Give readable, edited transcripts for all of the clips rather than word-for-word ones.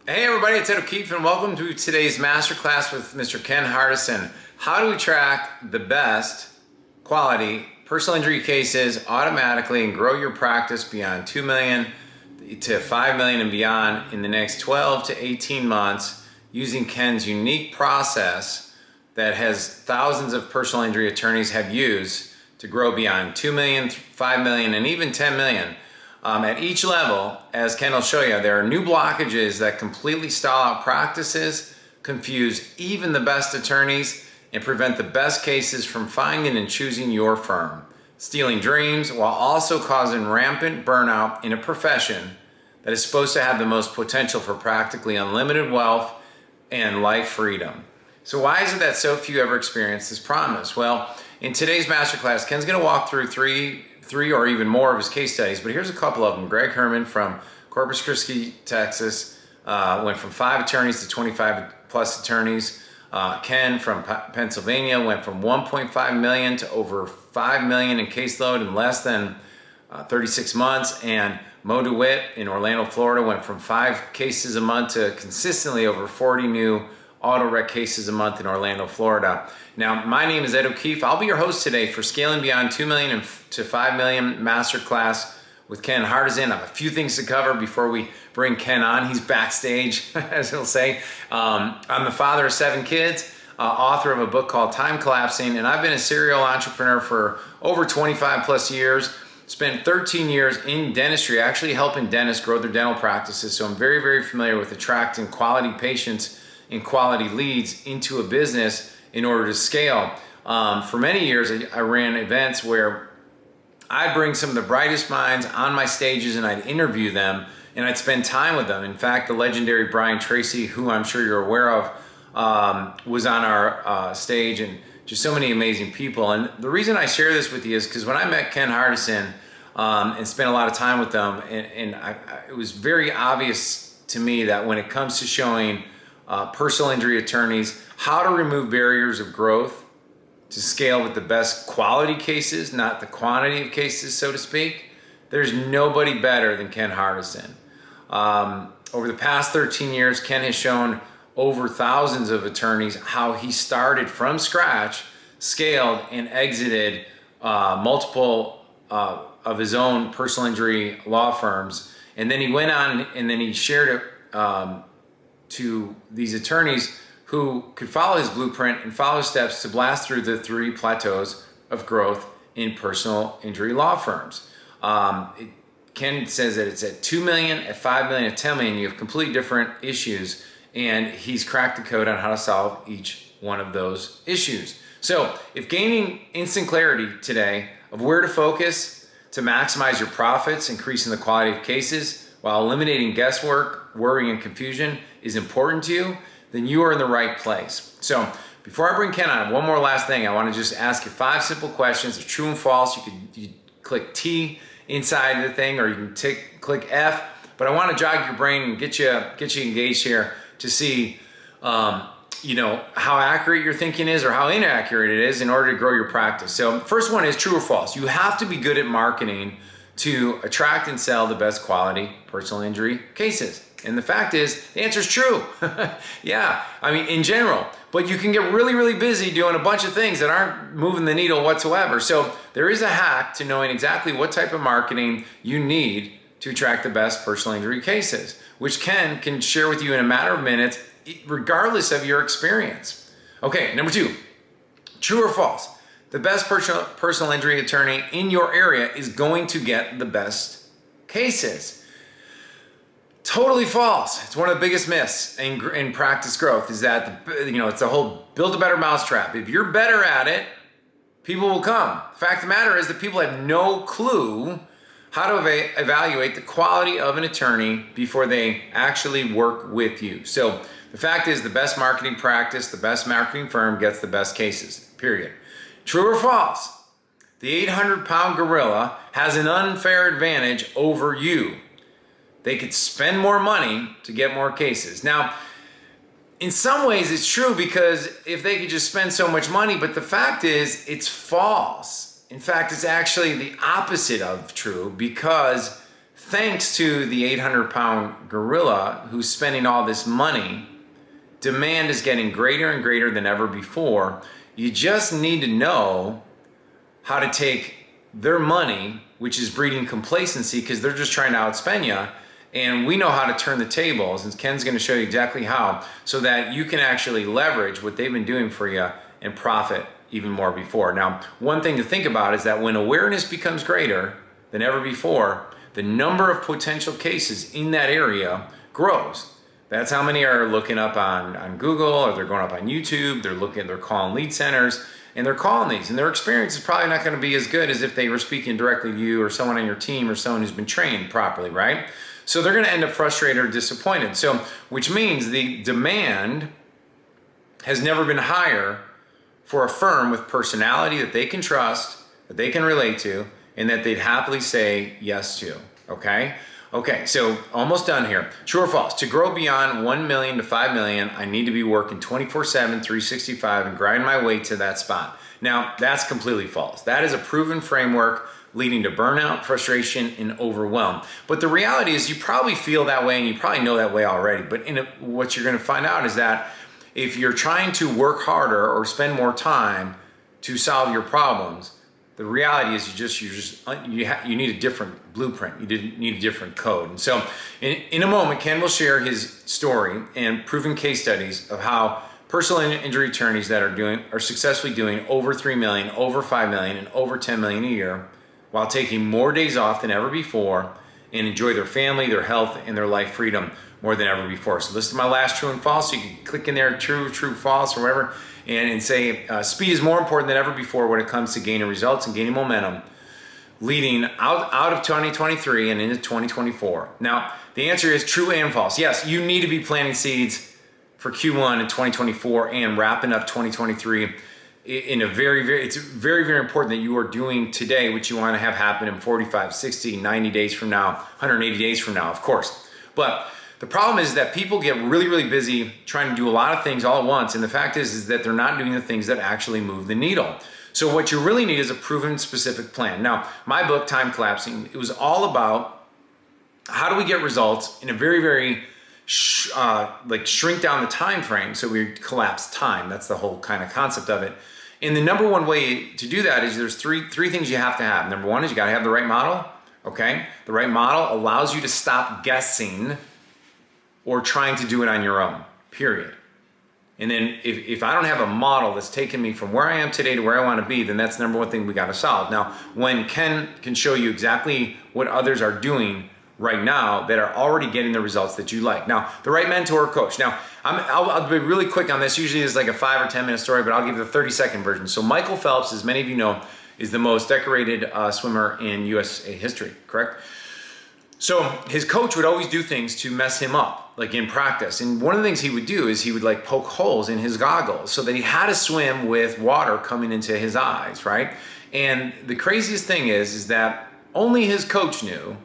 Hey everybody, it's Ed O'Keefe and welcome to today's masterclass with Mr. Ken Hardison. How do we track the best quality personal injury cases automatically and grow your practice beyond 2 million to 5 million and beyond in the next 12 to 18 months using Ken's unique process that has thousands of personal injury attorneys have used to grow beyond 2 million, 5 million, and even 10 million. At each level, as Ken will show you, there are new blockages that completely stall out practices, confuse even the best attorneys, and prevent the best cases from finding and choosing your firm, stealing dreams while also causing rampant burnout in a profession that is supposed to have the most potential for practically unlimited wealth and life freedom. So why is it that so few ever experience this promise? Well, in today's masterclass, Ken's going to walk through three or even more of his case studies, but here's a couple of them. Greg Herman from Corpus Christi, Texas, went from 5 attorneys to 25 plus attorneys. Ken from Pennsylvania went from 1.5 million to over 5 million in caseload in less than 36 months. And Mo DeWitt in Orlando, Florida went from 5 cases a month to consistently over 40 new auto wreck cases a month in Orlando, Florida. Now, my name is Ed O'Keefe. I'll be your host today for Scaling Beyond 2 million to 5 million Masterclass with Ken Hardison. I have a few things to cover before we bring Ken on. He's backstage, as he'll say. I'm the father of 7 kids, author of a book called Time Collapsing, and I've been a serial entrepreneur for over 25 plus years. Spent 13 years in dentistry, actually helping dentists grow their dental practices. So I'm very, very familiar with attracting quality patients and quality leads into a business in order to scale. For many years, I ran events where I'd bring some of the brightest minds on my stages and I'd interview them and I'd spend time with them. In fact, the legendary Brian Tracy, who I'm sure you're aware of, was on our stage, and just so many amazing people. And the reason I share this with you is because when I met Ken Hardison and spent a lot of time with them, it was very obvious to me that when it comes to showing personal injury attorneys how to remove barriers of growth to scale with the best quality cases, not the quantity of cases, so to speak, there's nobody better than Ken Hardison. Over the past 13 years, Ken has shown over thousands of attorneys how he started from scratch, scaled, and exited multiple of his own personal injury law firms. And then he went on and then he shared it to these attorneys who could follow his blueprint and follow steps to blast through the 3 plateaus of growth in personal injury law firms. Ken says that it's at 2 million, at 5 million, at 10 million, you have completely different issues, and he's cracked the code on how to solve each one of those issues. So if gaining instant clarity today of where to focus to maximize your profits, increasing the quality of cases while eliminating guesswork, worry, and confusion is important to you, then you are in the right place. So before I bring Ken on, one more last thing. I want to just ask you 5 simple questions. They're true and false. You click T inside the thing, or you can click F. But I want to jog your brain and get you engaged here to see how accurate your thinking is or how inaccurate it is in order to grow your practice. So first one is true or false. You have to be good at marketing to attract and sell the best quality personal injury cases. And the fact is, the answer is true. Yeah, I mean, in general. But you can get really, really busy doing a bunch of things that aren't moving the needle whatsoever. So there is a hack to knowing exactly what type of marketing you need to attract the best personal injury cases, which Ken can share with you in a matter of minutes, regardless of your experience. Okay, number 2, true or false? The best personal injury attorney in your area is going to get the best cases. Totally false. It's one of the biggest myths in practice growth is that, it's the whole build a better mousetrap. If you're better at it, people will come. The fact of the matter is that people have no clue how to evaluate the quality of an attorney before they actually work with you. So the fact is the best marketing practice, the best marketing firm gets the best cases, period. True or false? The 800-pound gorilla has an unfair advantage over you. They could spend more money to get more cases. Now, in some ways it's true because if they could just spend so much money, but the fact is it's false. In fact, it's actually the opposite of true because thanks to the 800-pound gorilla who's spending all this money, demand is getting greater and greater than ever before. You just need to know how to take their money, which is breeding complacency because they're just trying to outspend you, and we know how to turn the tables, and Ken's going to show you exactly how, so that you can actually leverage what they've been doing for you and profit even more before. Now, one thing to think about is that when awareness becomes greater than ever before, the number of potential cases in that area grows. That's how many are looking up on Google, or they're going up on YouTube, they're calling lead centers, and they're calling these, and their experience is probably not going to be as good as if they were speaking directly to you or someone on your team or someone who's been trained properly, right? So they're going to end up frustrated or disappointed. So, which means the demand has never been higher for a firm with personality that they can trust, that they can relate to, and that they'd happily say yes to, okay? Okay, so almost done here. True or false? To grow beyond 1 million to 5 million, I need to be working 24/7, 365 and grind my way to that spot. Now, that's completely false. That is a proven framework leading to burnout, frustration, and overwhelm. But the reality is you probably feel that way and you probably know that way already. But what you're gonna find out is that if you're trying to work harder or spend more time to solve your problems, the reality is you need a different blueprint. You need a different code. And so in a moment, Ken will share his story and proven case studies of how personal injury attorneys that are successfully doing over 3 million, over 5 million, and over 10 million a year while taking more days off than ever before and enjoy their family, their health, and their life freedom more than ever before. So listen to my last true and false. So you can click in there, true, false, or whatever, and say speed is more important than ever before when it comes to gaining results and gaining momentum leading out of 2023 and into 2024. Now, the answer is true and false. Yes, you need to be planting seeds for Q1 in 2024 and wrapping up 2023 in a it's very, very important that you are doing today what you want to have happen in 45, 60, 90 days from now, 180 days from now, of course. But the problem is that people get really, really busy trying to do a lot of things all at once. And the fact is that they're not doing the things that actually move the needle. So what you really need is a proven specific plan. Now, my book, Time Collapsing, it was all about how do we get results in a very, very shrink down the time frame so we collapse time. That's the whole kind of concept of it. And the number one way to do that is there's three things you have to have. Number one is you got to have the right model. Okay, the right model allows you to stop guessing or trying to do it on your own, period. And then if I don't have a model that's taking me from where I am today to where I want to be, then that's the number one thing we got to solve. Now, when Ken can show you exactly what others are doing right now that are already getting the results that you like. Now, the right mentor or coach. Now, I'll be really quick on this. Usually it's like a 5 or 10 minute story, but I'll give you the 30-second version. So Michael Phelps, as many of you know, is the most decorated swimmer in USA history, correct? So his coach would always do things to mess him up, like in practice. And one of the things he would do is he would like poke holes in his goggles so that he had to swim with water coming into his eyes, right? And the craziest thing is that only his coach knew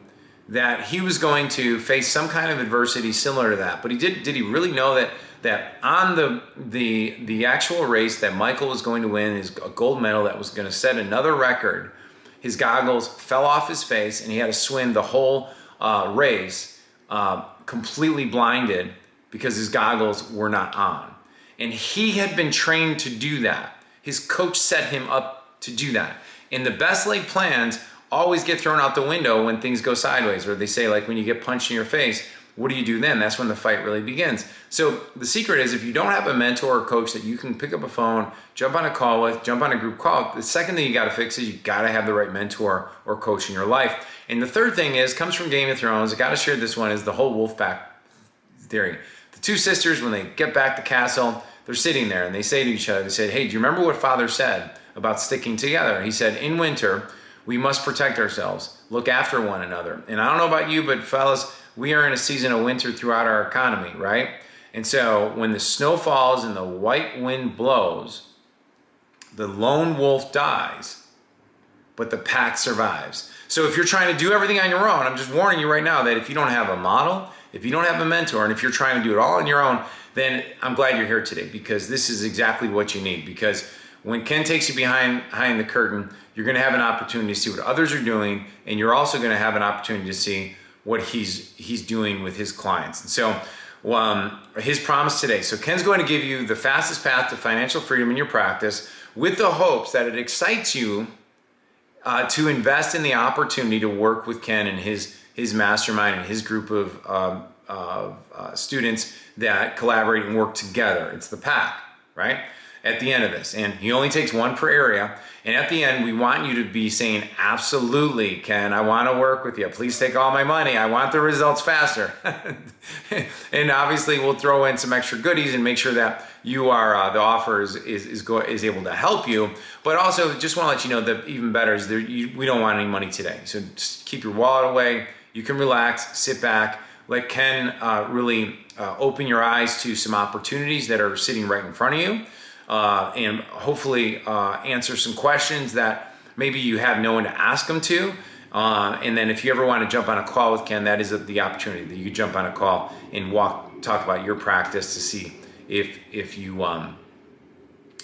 that he was going to face some kind of adversity similar to that. But did he really know that on the actual race that Michael was going to win, his gold medal that was going to set another record, his goggles fell off his face and he had to swim the whole race completely blinded because his goggles were not on. And he had been trained to do that. His coach set him up to do that. And the best laid plans always get thrown out the window when things go sideways, or they say like when you get punched in your face, what do you do then? That's when the fight really begins. So the secret is if you don't have a mentor or coach that you can pick up a phone, jump on a call with, jump on a group call, the second thing you got to fix is you got to have the right mentor or coach in your life. And the third thing comes from Game of Thrones. I got to share this one, is the whole wolf pack theory. The two sisters, when they get back to castle, they're sitting there and they say to each other, they said, hey, do you remember what father said about sticking together? He said, in winter, we must protect ourselves, look after one another. And I don't know about you, but fellas, we are in a season of winter throughout our economy, right? And so when the snow falls and the white wind blows, the lone wolf dies, but the pack survives. So if you're trying to do everything on your own, I'm just warning you right now that if you don't have a model, if you don't have a mentor, and if you're trying to do it all on your own, then I'm glad you're here today, because this is exactly what you need. Because when Ken takes you behind the curtain, you're going to have an opportunity to see what others are doing, and you're also going to have an opportunity to see what he's doing with his clients. And so his promise today. So Ken's going to give you the fastest path to financial freedom in your practice with the hopes that it excites you to invest in the opportunity to work with Ken and his mastermind and his group of students that collaborate and work together. It's the pack, right? At the end of this. And he only takes one per area. And at the end, we want you to be saying, absolutely, Ken, I want to work with you. Please take all my money. I want the results faster. And obviously, we'll throw in some extra goodies and make sure that you are the offer is able to help you. But also, just want to let you know that even better is we don't want any money today. So just keep your wallet away. You can relax, sit back, let Ken really open your eyes to some opportunities that are sitting right in front of you. And hopefully answer some questions that maybe you have no one to ask them to. And then if you ever want to jump on a call with Ken, that is the opportunity that you could jump on a call and talk about your practice to see if you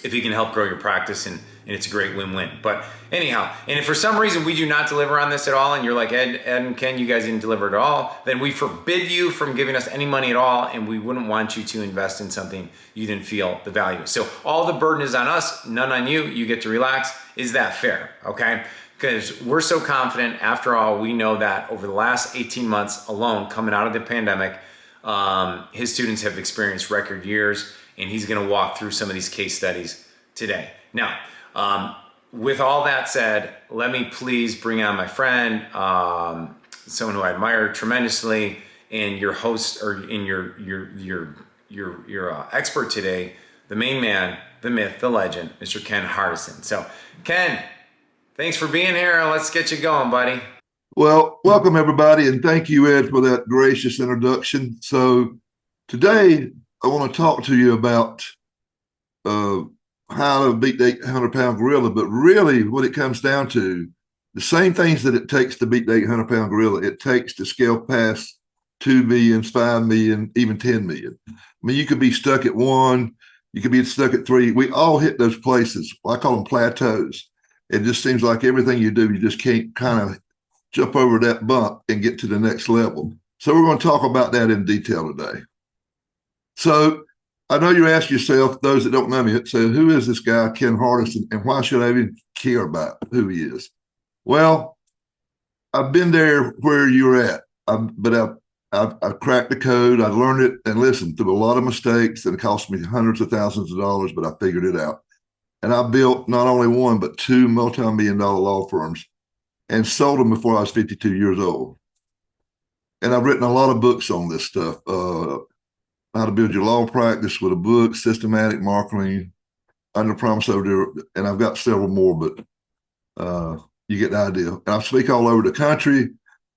can help grow your practice, and it's a great win-win. But anyhow, and if for some reason we do not deliver on this at all, and you're like, Ed and Ken, you guys didn't deliver at all, then we forbid you from giving us any money at all, and we wouldn't want you to invest in something you didn't feel the value. So all the burden is on us, none on you. You get to relax. Is that fair? Okay? Because we're so confident. After all, we know that over the last 18 months alone, coming out of the pandemic, his students have experienced record years, and he's going to walk through some of these case studies today. Now, with all that said, let me please bring on my friend, someone who I admire tremendously, and your host, or in your expert today, the main man, the myth, the legend, Mr. Ken Hardison. So, Ken, thanks for being here, and let's get you going, buddy. Well, welcome everybody, and thank you, Ed, for that gracious introduction. So today I want to talk to you about how to beat the 800-pound gorilla, but really what it comes down to, the same things that it takes to beat the 800-pound gorilla, it takes to scale past 2 million, 5 million, even 10 million. I mean, you could be stuck at 1, you could be stuck at 3. We all hit those places. I call them plateaus. It just seems like everything you do, you just can't kind of jump over that bump and get to the next level. So we're going to talk about that in detail today. So I know you ask yourself, those that don't know me, so who is this guy, Ken Hardison, and why should I even care about who he is? Well, I've been there where you're at, but I've cracked the code. I learned it, and listened, through a lot of mistakes that cost me hundreds of thousands of dollars, but I figured it out. And I built not only one, but 2 multi-million-dollar law firms, and sold them before I was 52 years old. And I've written a lot of books on this stuff. How to build your law practice with a book, systematic marketing, under promise over there, and I've got several more, but you get the idea. And I speak all over the country.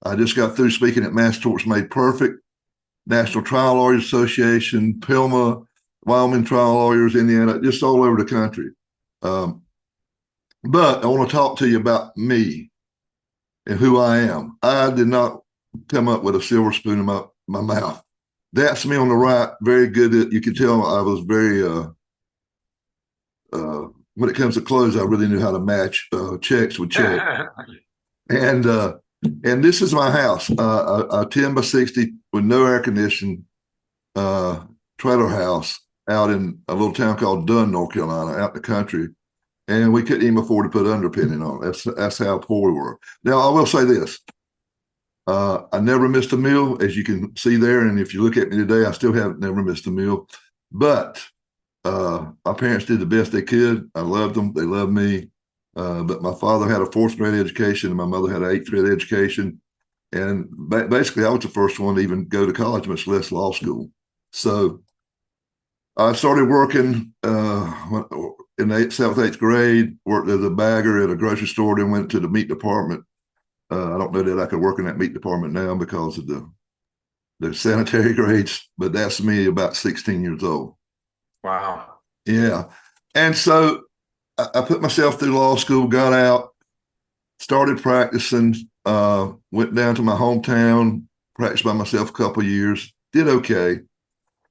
I just got through speaking at Mass Torts Made Perfect, National Trial Lawyers Association, PILMA, Wyoming Trial Lawyers, Indiana, just all over the country. But I want to talk to you about me and who I am. I did not come up with a silver spoon in my mouth. That's me on the right. Very good at, you can tell I was very, when it comes to clothes, I really knew how to match checks with checks. And this is my house, a 10 by 60 with no air conditioning trailer house out in a little town called Dunn, North Carolina, out in the country. And we couldn't even afford to put underpinning on it. That's how poor we were. Now, I will say this. I never missed a meal, as you can see there. And if you look at me today, I still have never missed a meal. But my parents did the best they could. I loved them. They loved me. But my father had a 4th grade education, and my mother had an 8th grade education. And basically, I was the first one to even go to college, much less law school. So I started working in the 7th, 8th grade, worked as a bagger at a grocery store, then went to the meat department. I don't know that I could work in that meat department now because of the sanitary grades, but that's me about 16 years old. Wow. Yeah. And so I put myself through law school, got out, started practicing, went down to my hometown, practiced by myself a couple of years, did okay.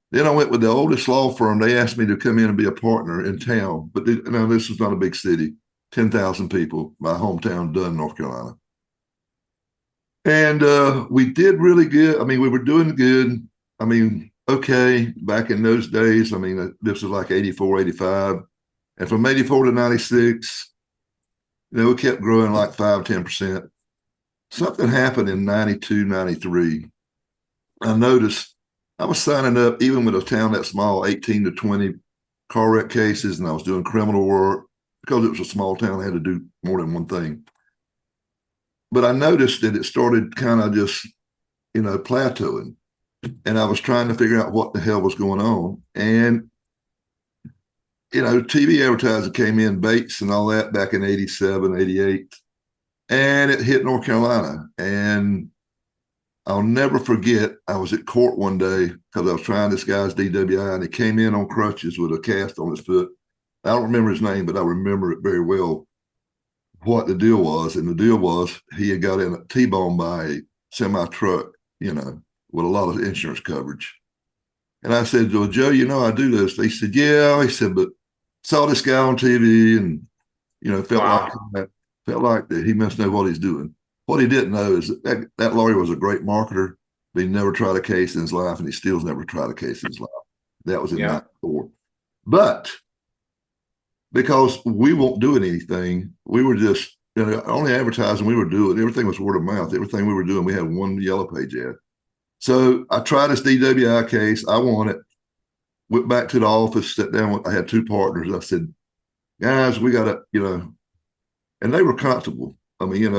Then I went with the oldest law firm. They asked me to come in and be a partner in town, but this was not a big city, 10,000 people, my hometown, Dunn, North Carolina. And we did really good. I mean, we were doing good. I mean, okay, back in those days, I mean, this was like 84, 85. And from 84 to 96, we kept growing like 5, 10%. Something happened in 92, 93. I noticed I was signing up, even with a town that small, 18 to 20 car wreck cases, and I was doing criminal work because it was a small town. I had to do more than one thing. But I noticed that it started kind of just, plateauing. And I was trying to figure out what the hell was going on. And, TV advertising came in, Bates and all that back in 87, 88. And it hit North Carolina. And I'll never forget, I was at court one day because I was trying this guy's DWI, and he came in on crutches with a cast on his foot. I don't remember his name, but I remember it very well what the deal was. And the deal was he had got in a T-bone by a semi truck, with a lot of insurance coverage. And I said, well, Joe, I do this. He said, yeah. He said, but saw this guy on TV and, felt Wow. like that he must know what he's doing. What he didn't know is that lawyer was a great marketer, but he never tried a case in his life, and he still's never tried a case in his life. That was in Yeah. '94. But because we won't do anything, we were just, only advertising we were doing, everything was word of mouth. Everything we were doing, we had one yellow page ad. So I tried this DWI case. I won it. Went back to the office, sat down with, I had two partners. I said, guys, we got to, and they were comfortable. I mean,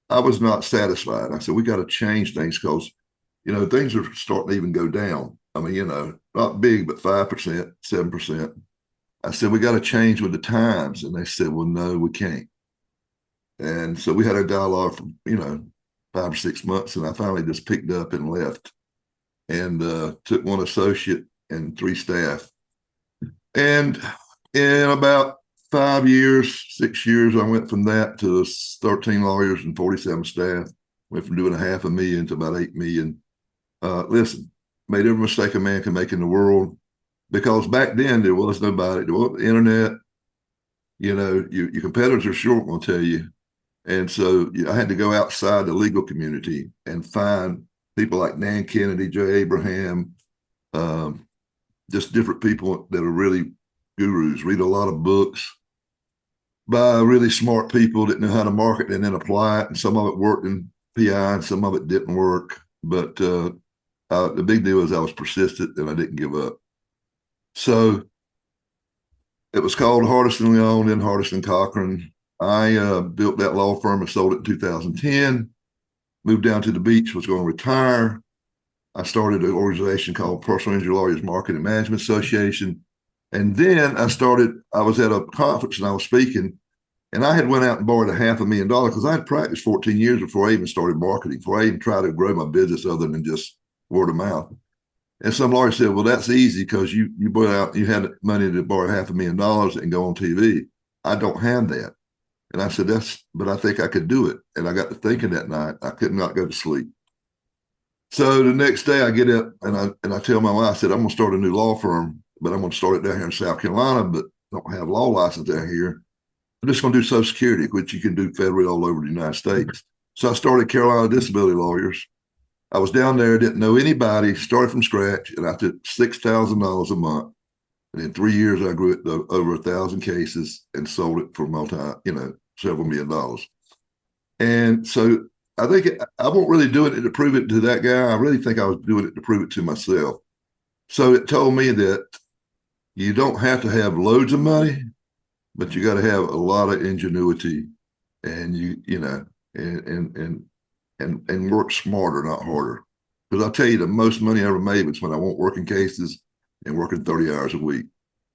I was not satisfied. I said, we got to change things because, things are starting to even go down. I mean, not big, but 5%, 7%. I said, we got to change with the times. And they said, well, no, we can't. And so we had a dialogue for, 5 or 6 months. And I finally just picked up and left and took one associate and 3 staff. And in about 5 years, 6 years, I went from that to 13 lawyers and 47 staff. Went from doing $500,000 to about 8 million. Listen, made every mistake a man can make in the world, because back then there was nobody. There wasn't the internet. Your competitors are sure going to tell you. And so I had to go outside the legal community and find people like Nan Kennedy, Jay Abraham, just different people that are really gurus. Read a lot of books by really smart people that know how to market and then apply it. And some of it worked in PI and some of it didn't work. But the big deal is I was persistent and I didn't give up. So it was called Hardison Leon and Hardison Cochran. I built that law firm and sold it in 2010. Moved down to the beach, was going to retire. I started an organization called Personal Injury Lawyers Marketing and Management Association. And then I was at a conference and I was speaking, and I had went out and borrowed $500,000 because I had practiced 14 years before I even started marketing, before I even tried to grow my business other than just word of mouth. And some lawyer said, well, that's easy because you had money to borrow $500,000 and go on TV. I don't have that. And I said, but I think I could do it. And I got to thinking that night, I could not go to sleep. So the next day I get up and I tell my wife, I said, I'm going to start a new law firm, but I'm going to start it down here in South Carolina, but don't have law license down here. I'm just going to do Social Security, which you can do federally all over the United States. So I started Carolina Disability Lawyers. I was down there, didn't know anybody, started from scratch, and I took $6,000 a month. And in 3 years, I grew it to over 1,000 cases and sold it for several $1 million. And so I think I won't really do it to prove it to that guy. I really think I was doing it to prove it to myself. So it told me that you don't have to have loads of money, but you got to have a lot of ingenuity, and and work smarter, not harder. Because I'll tell you, the most money I ever made was when I won't work in cases and working 30 hours a week.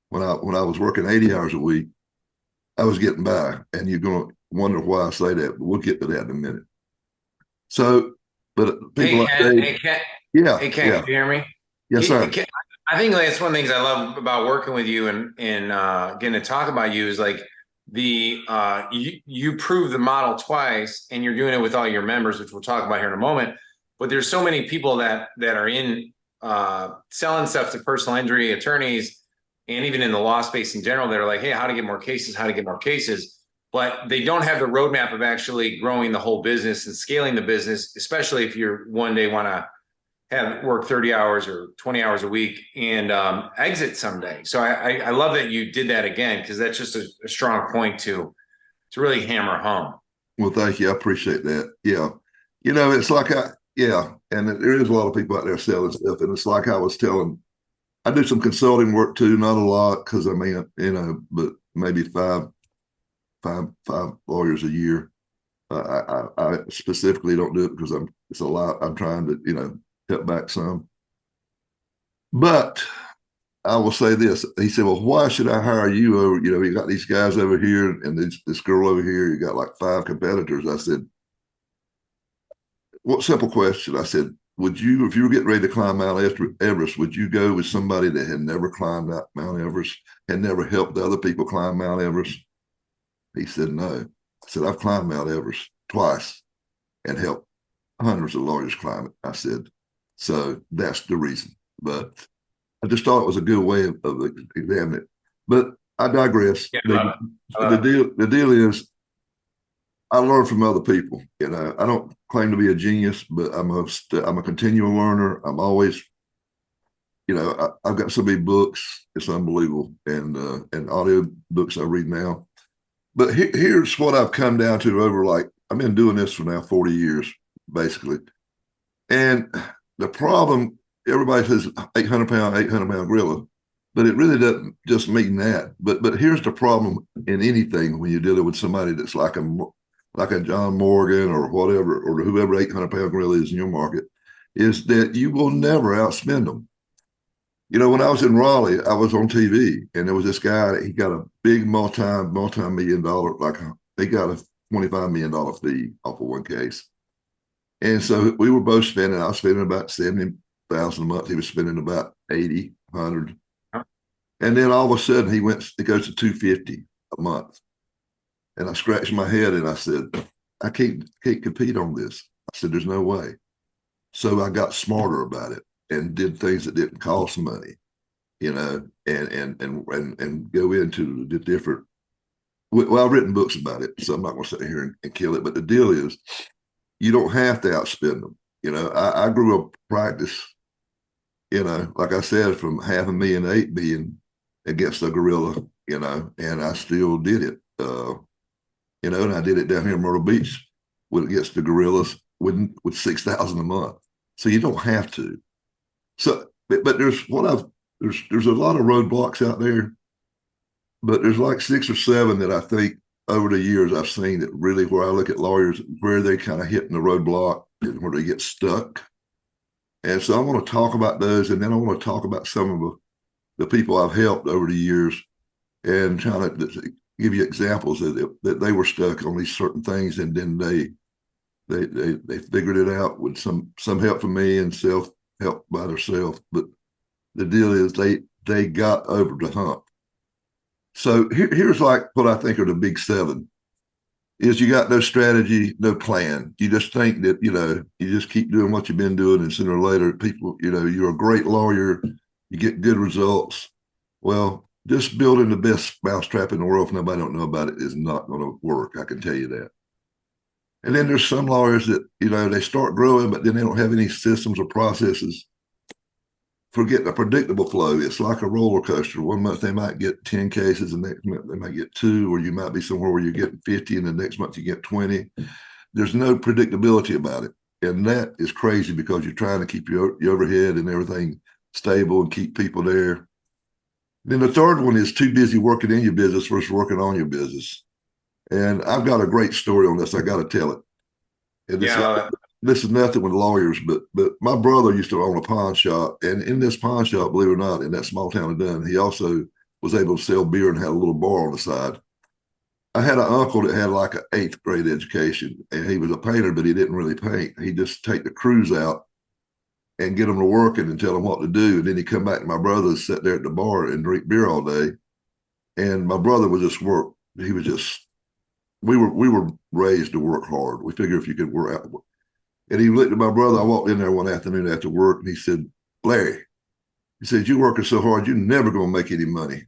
When I was working 80 hours a week, I was getting by, and you're going to wonder why I say that, but we'll get to that in a minute. So, but people like Dave, Hey, Ken, yeah, hey, Ken, yeah, can you hear me? yes, sir. I think that's one of the things I love about working with you and getting to talk about you is like you prove the model twice, and you're doing it with all your members, which we'll talk about here in a moment. But there's so many people that are in selling stuff to personal injury attorneys, and even in the law space in general, that are like, hey, how to get more cases, how to get more cases. but they don't have the roadmap of actually growing the whole business and scaling the business, especially if you're one day want to have work 30 hours or 20 hours a week and exit someday. So I love that you did that again, because that's just a strong point to really hammer home. Well, thank you. I appreciate that. Yeah. It's like yeah. And there is a lot of people out there selling stuff. And it's like I was telling, I do some consulting work too, not a lot, because I mean, but maybe five lawyers a year. I specifically don't do it because it's a lot. I'm trying to, cut back some. But I will say this. He said, well, why should I hire you over? You got these guys over here and this girl over here. You got like 5 competitors. I said, what simple question? I said, would you, if you were getting ready to climb Mount Everest, would you go with somebody that had never climbed Mount Everest, had never helped other people climb Mount Everest? He said, no. I said, I've climbed Mount Everest twice and helped hundreds of lawyers climb it. I said, so that's the reason. But I just thought it was a good way of examining it. But I digress. Yeah, The deal is, I learn from other people. I don't claim to be a genius, but I'm a continual learner. I'm always, I've got so many books, it's unbelievable, and audio books I read now. But here's what I've come down to over, like, I've been doing this for now 40 years, basically. And the problem, everybody says 800-pound gorilla, but it really doesn't just mean that. But here's the problem in anything when you're dealing with somebody that's like a John Morgan or whatever, or whoever 800-pound gorilla is in your market, is that you will never outspend them. When I was in Raleigh, I was on TV, and there was this guy. He got a big multi-million dollar, like he got a $25 million fee off of one case. And so we were both spending. I was spending about 70,000 a month. He was spending about 80, 100. And then all of a sudden, it goes to 250 a month. And I scratched my head and I said, I can't compete on this. I said, there's no way. So I got smarter about it and did things that didn't cost money, and go into the different. Well, I've written books about it, so I'm not going to sit here and kill it. But the deal is, you don't have to outspend them. I grew up practice, like I said, from $500,000 to $8 billion against a gorilla, and I still did it. And I did it down here in Myrtle Beach against the gorillas with 6,000 a month. So you don't have to. So, but there's a lot of roadblocks out there, but there's like 6 or 7 that I think over the years I've seen that really, where I look at lawyers, where they kind of hitting the roadblock and where they get stuck. And so I want to talk about those, and then I want to talk about some of the people I've helped over the years, and trying to give you examples that they were stuck on these certain things, and then they figured it out with some help from me and self-help by themselves. But the deal is they got over the hump. So here's like what I think are the big 7 is you got no strategy, no plan. You just think that, you just keep doing what you've been doing, and sooner or later people, you're a great lawyer, you get good results. Well, just building the best mousetrap in the world if nobody don't know about it is not going to work. I can tell you that. And then there's some lawyers that, they start growing, but then they don't have any systems or processes for getting a predictable flow. It's like a roller coaster. One month they might get 10 cases, and next month they might get 2, or you might be somewhere where you're getting 50, and the next month you get 20. There's no predictability about it. And that is crazy because you're trying to keep your overhead and everything stable and keep people there. Then the third one is too busy working in your business versus working on your business. And I've got a great story on this. I got to tell it. And this is nothing with lawyers, but my brother used to own a pawn shop. And in this pawn shop, believe it or not, in that small town of Dunn, he also was able to sell beer and had a little bar on the side. I had an uncle that had like an 8th grade education, and he was a painter, but he didn't really paint. He'd just take the crews out and get them to working and tell them what to do. And then he'd come back to my brother and sit there at the bar and drink beer all day. And my brother would just work. He was just, we were raised to work hard. We figured if you could work out. And he looked at my brother. I walked in there one afternoon after work, and he said, Larry, he said, you're working so hard, you're never going to make any money.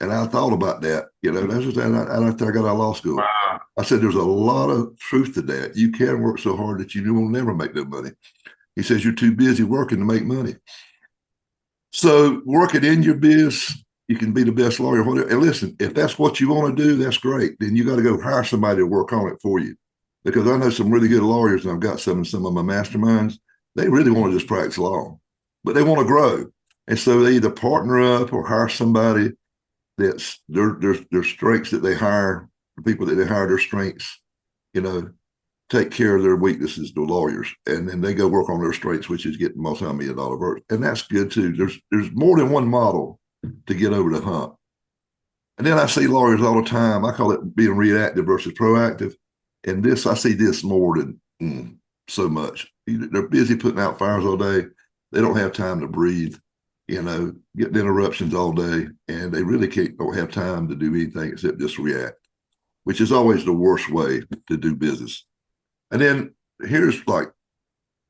And I thought about that, that's just, and after I got out of law school, Wow. I said, there's a lot of truth to that. You can work so hard that you will never make no money. He says, you're too busy working to make money. So working in your biz, you can be the best lawyer, whatever. And listen, if that's what you want to do, that's great. Then you got to go hire somebody to work on it for you. Because I know some really good lawyers, and I've got some in some of my masterminds. They really want to just practice law, but they want to grow. And so they either partner up or hire somebody that's their strengths that they hire, the people that they hire, their strengths, you know, take care of their weaknesses, the lawyers, and then they go work on their strengths, which is getting multi-million-dollar verdicts. And that's good too. There's more than one model to get over the hump. And then I see lawyers all the time. I call it being reactive versus proactive. And this, I see this more than so much. They're busy putting out fires all day. They don't have time to breathe, getting interruptions all day. And they really don't have time to do anything except just react, which is always the worst way to do business. And then here's like,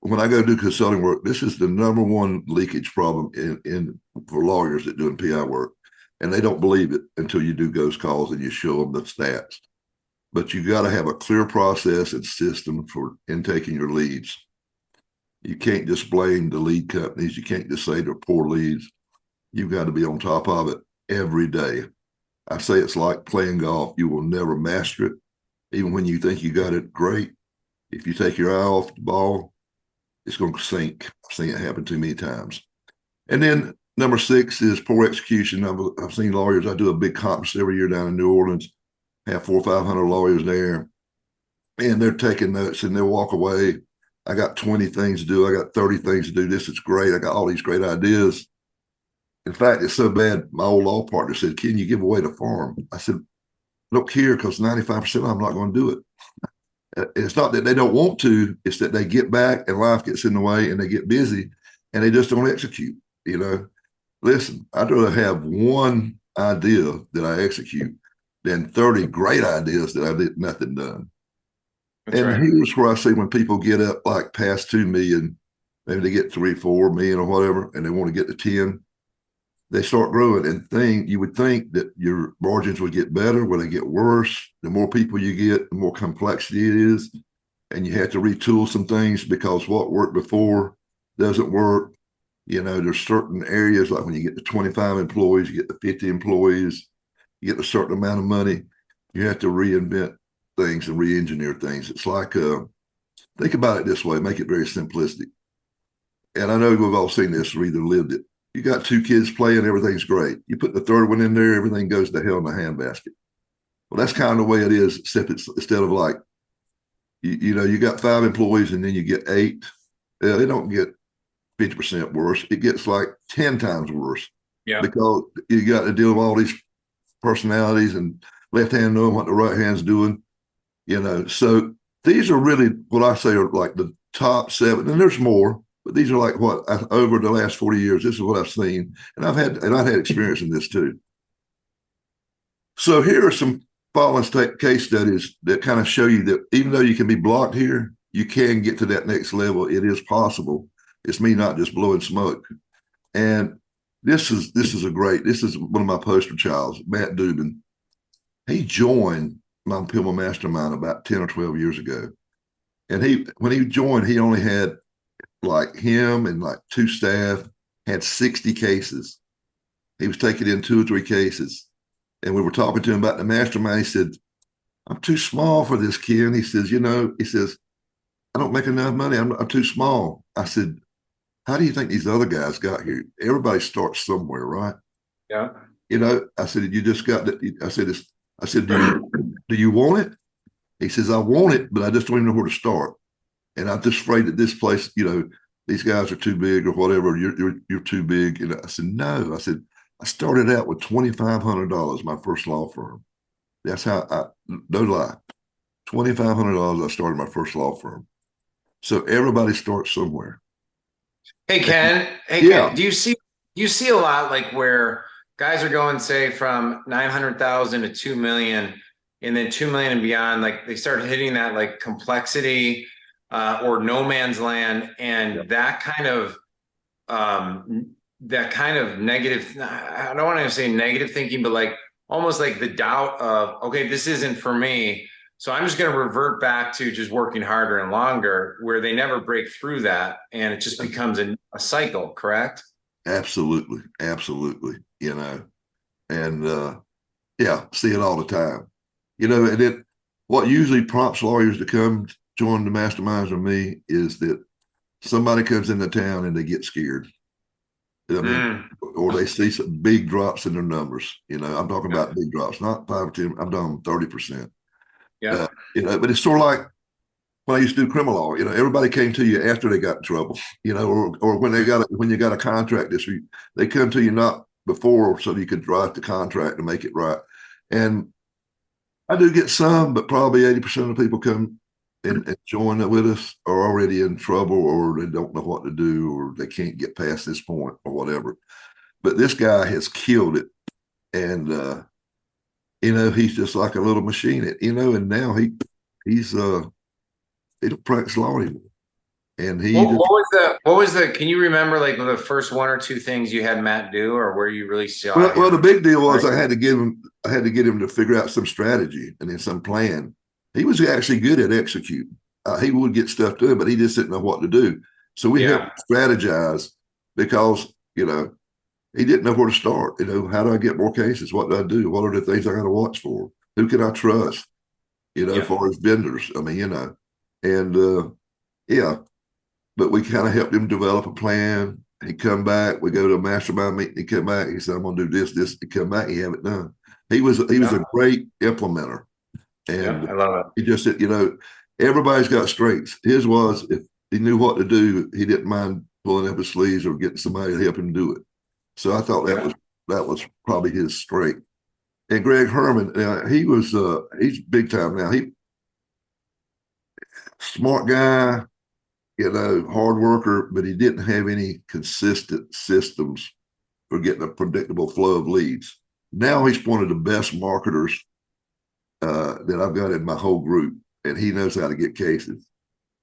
when I go do consulting work, this is the number one leakage problem in for lawyers that doing PI work. And they don't believe it until you do ghost calls and you show them the stats. But you got to have a clear process and system for intaking your leads. You can't just blame the lead companies. You can't just say they're poor leads. You've got to be on top of it every day. I say it's like playing golf. You will never master it. Even when you think you got it great, if you take your eye off the ball, it's going to sink. I've seen it happen too many times. And then number 6 is poor execution. I've seen lawyers. I do a big conference every year down in New Orleans, have 400 or 500 lawyers there, and they're taking notes and they'll walk away. I got 20 things to do. I got 30 things to do. This is great. I got all these great ideas. In fact, it's so bad. My old law partner said, "Can you give away the farm?" I said, "I don't care, because 95% of them I'm not going to do it." It's not that they don't want to, it's that they get back and life gets in the way and they get busy and they just don't execute. Listen, I'd rather have one idea that I execute than 30 great ideas that I did nothing done. That's And right. here's where I see when people get up like past 2 million, maybe they get 3, 4 million or whatever, and they want to get to 10, they start growing and you would think that your margins would get better. When they get worse, the more people you get, the more complexity it is. And you have to retool some things because what worked before doesn't work. There's certain areas like when you get to 25 employees, you get to 50 employees, you get a certain amount of money, you have to reinvent things and re-engineer things. It's like, think about it this way, make it very simplistic. And I know we've all seen this or either lived it. You got 2 kids playing, everything's great. You put the third one in there, everything goes to hell in the handbasket. Well, that's kind of the way it is, except instead of like, you got 5 employees and then you get 8. They don't get 50% worse. It gets like 10 times worse. Yeah. Because you got to deal with all these personalities and left hand knowing what the right hand's doing. So these are really what I say are like the top 7, and there's more. But these are like what over the last 40 years, this is what I've seen. And I've had experience in this too. So here are some following case studies that kind of show you that even though you can be blocked here, you can get to that next level. It is possible. It's me not just blowing smoke. And this is one of my poster childs, Matt Dubin. He joined my Pillman Mastermind about 10 or 12 years ago. And when he joined, he only had like him and like 2 staff, had 60 cases. He was taking in 2 or 3 cases. And we were talking to him about the mastermind. He said, "I'm too small for this, Ken." He says, "I don't make enough money. I'm too small." I said, "How do you think these other guys got here? Everybody starts somewhere, right?" Yeah. I said, "You just got that." I said, do you want it?" He says, "I want it, but I just don't even know where to start. And I'm just afraid that this place, these guys are too big or whatever. You're too big." And I said, "No." I said, "I started out with $2,500, my first law firm. That's how no lie, $2,500. I started my first law firm. So everybody starts somewhere." Hey Ken, Yeah. do you see a lot like where guys are going, say, from 900,000 to 2 million, and then 2 million and beyond, like they start hitting that like complexity or no man's land, and that kind of that kind of negative, I don't want to say negative thinking, but like almost like the doubt of, okay, this isn't for me. So I'm just going to revert back to just working harder and longer, where they never break through that. And it just becomes a cycle, correct? Absolutely, absolutely. And yeah, see it all the time. And what usually prompts lawyers to come join the masterminds with me is that somebody comes into town and they get scared. I mean, Mm, or they see some big drops in their numbers. I'm talking yeah, about big drops, not 5 or 10. I'm talking 30%. yeah, But it's sort of like when I used to do criminal law. Everybody came to you after they got in trouble. Or when when you got a contract dispute, they come to you not before so you could write the contract and make it right. And I do get some, but probably 80% of the people come and join it with us are already in trouble, or they don't know what to do, or they can't get past this point or whatever. But this guy has killed it. And he's just like a little machine. And now he's he don't practice law anymore. And he just what was the, can you remember like the first one or two things you had Matt do, or where you really saw well, the him? big deal was Right. I had to get him to figure out some strategy and then some plan. He was actually good at executing. He would get stuff done, but he just didn't know what to do. So we helped Yeah. him strategize because he didn't know where to start. How do I get more cases? What do I do? What are the things I got to watch for? Who can I trust? Yeah. For his vendors. I mean, and yeah, but we kind of helped him develop a plan. He come back. We go to a mastermind meeting. He come back. He said, "I'm going to do this." He come back. He have it done. He was Yeah. a great implementer, Yeah. and I love it. he just said, everybody's got strengths. His was if he knew what to do, he didn't mind pulling up his sleeves or getting somebody to help him do it. So I thought Yeah. that was probably his strength. And Greg Herman, he's big time now. He smart guy, hard worker, but he didn't have any consistent systems for getting a predictable flow of leads. Now he's one of the best marketers that I've got in my whole group, and he knows how to get cases.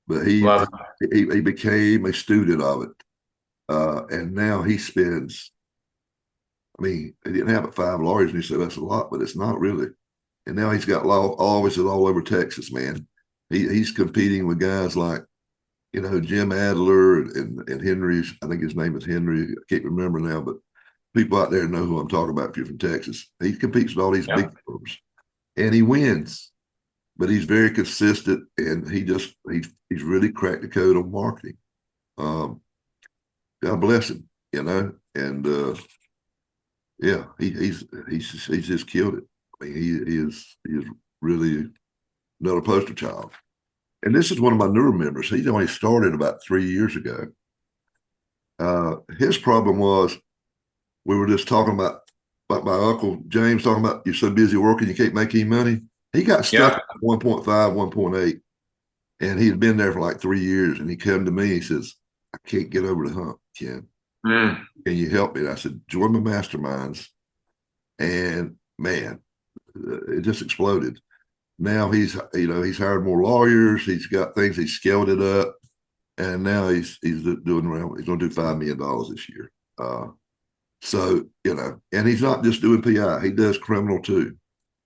But Love he became a student of it, and now he spends. I mean, he didn't have 5 lawyers, and he said that's a lot, but it's not really. And now he's got law offices all over Texas, man. He's competing with guys like Jim Adler and Henry. I think his name is Henry. I can't remember now, but people out there know who I'm talking about if you're from Texas. He competes with all these it. Yeah. big firms and he wins, but he's very consistent and he's really cracked the code on marketing. Um, God bless him, and yeah, he's just killed it. I mean, he is really not a poster child. And this is one of my newer members. He only started about 3 years ago. His problem was we were just talking about my uncle James talking about you're so busy working you can't make any money. He got stuck Yeah. at 1.5, 1.8, and he had been there for like 3 years. And he came to me. He says, "I can't get over the hump, Ken. Mm. Can you help me?" And I said, "Join my masterminds." And man, it just exploded. Now he's hired more lawyers. He's got things. He's scaled it up, and now he's doing around. He's going to do $5 million this year. So and he's not just doing PI. He does criminal too.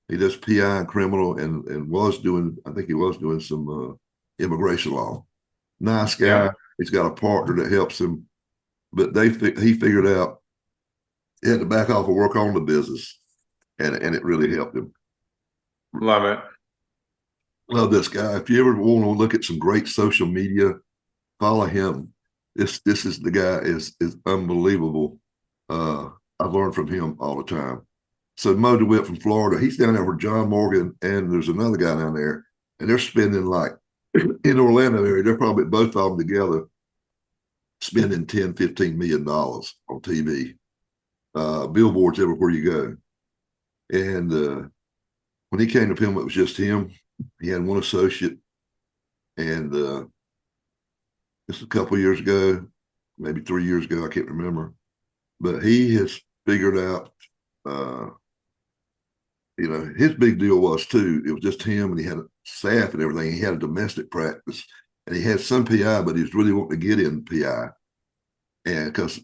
He does PI and criminal, and was doing. I think he was doing some immigration law. Nice Yeah. guy. He's got a partner that helps him, but he figured out he had to back off and work on the business, and it really helped him. Love it. Love this guy. If you ever want to look at some great social media, follow him. This is the guy is unbelievable. I've learned from him all the time. So Mo DeWitt from Florida, he's down there with John Morgan, and there's another guy down there, and they're spending like in Orlando area, they're probably both of them together spending 10, $15 million on TV, billboards everywhere you go. And when he came to film, it was just him. He had one associate, and just a couple years ago, maybe 3 years ago, I can't remember, but he has figured out. His big deal was too. It was just him, and he had a staff and everything. He had a domestic practice, and he had some PI, but he was really wanting to get in PI, and because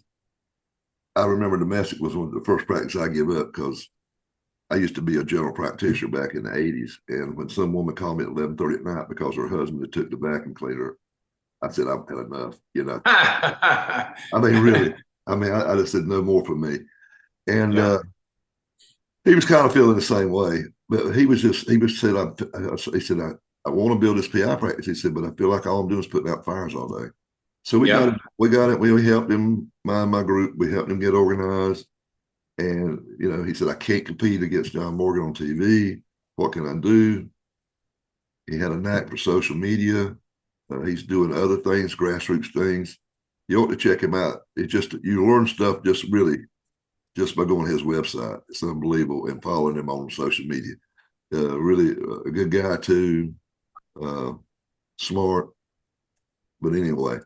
I remember domestic was one of the first practice I give up because I used to be a general practitioner back in the 80s. And when some woman called me at 11:30 at night because her husband had took the vacuum cleaner, I said, I've had enough, you know. I mean, really. I mean, I just said no more for me. And Yeah. he was kind of feeling the same way, but he said, I want to build this PI practice. He said, but I feel like all I'm doing is putting out fires all day. So Yeah. we got it. We helped him mind my group. We helped him get organized. And, you know, he said, I can't compete against John Morgan on TV. What can I do? He had a knack for social media. He's doing other things, grassroots things. You ought to check him out. It's just, you learn stuff just really just by going to his website. It's unbelievable, and following him on social media. Really a good guy too, smart. But anyway,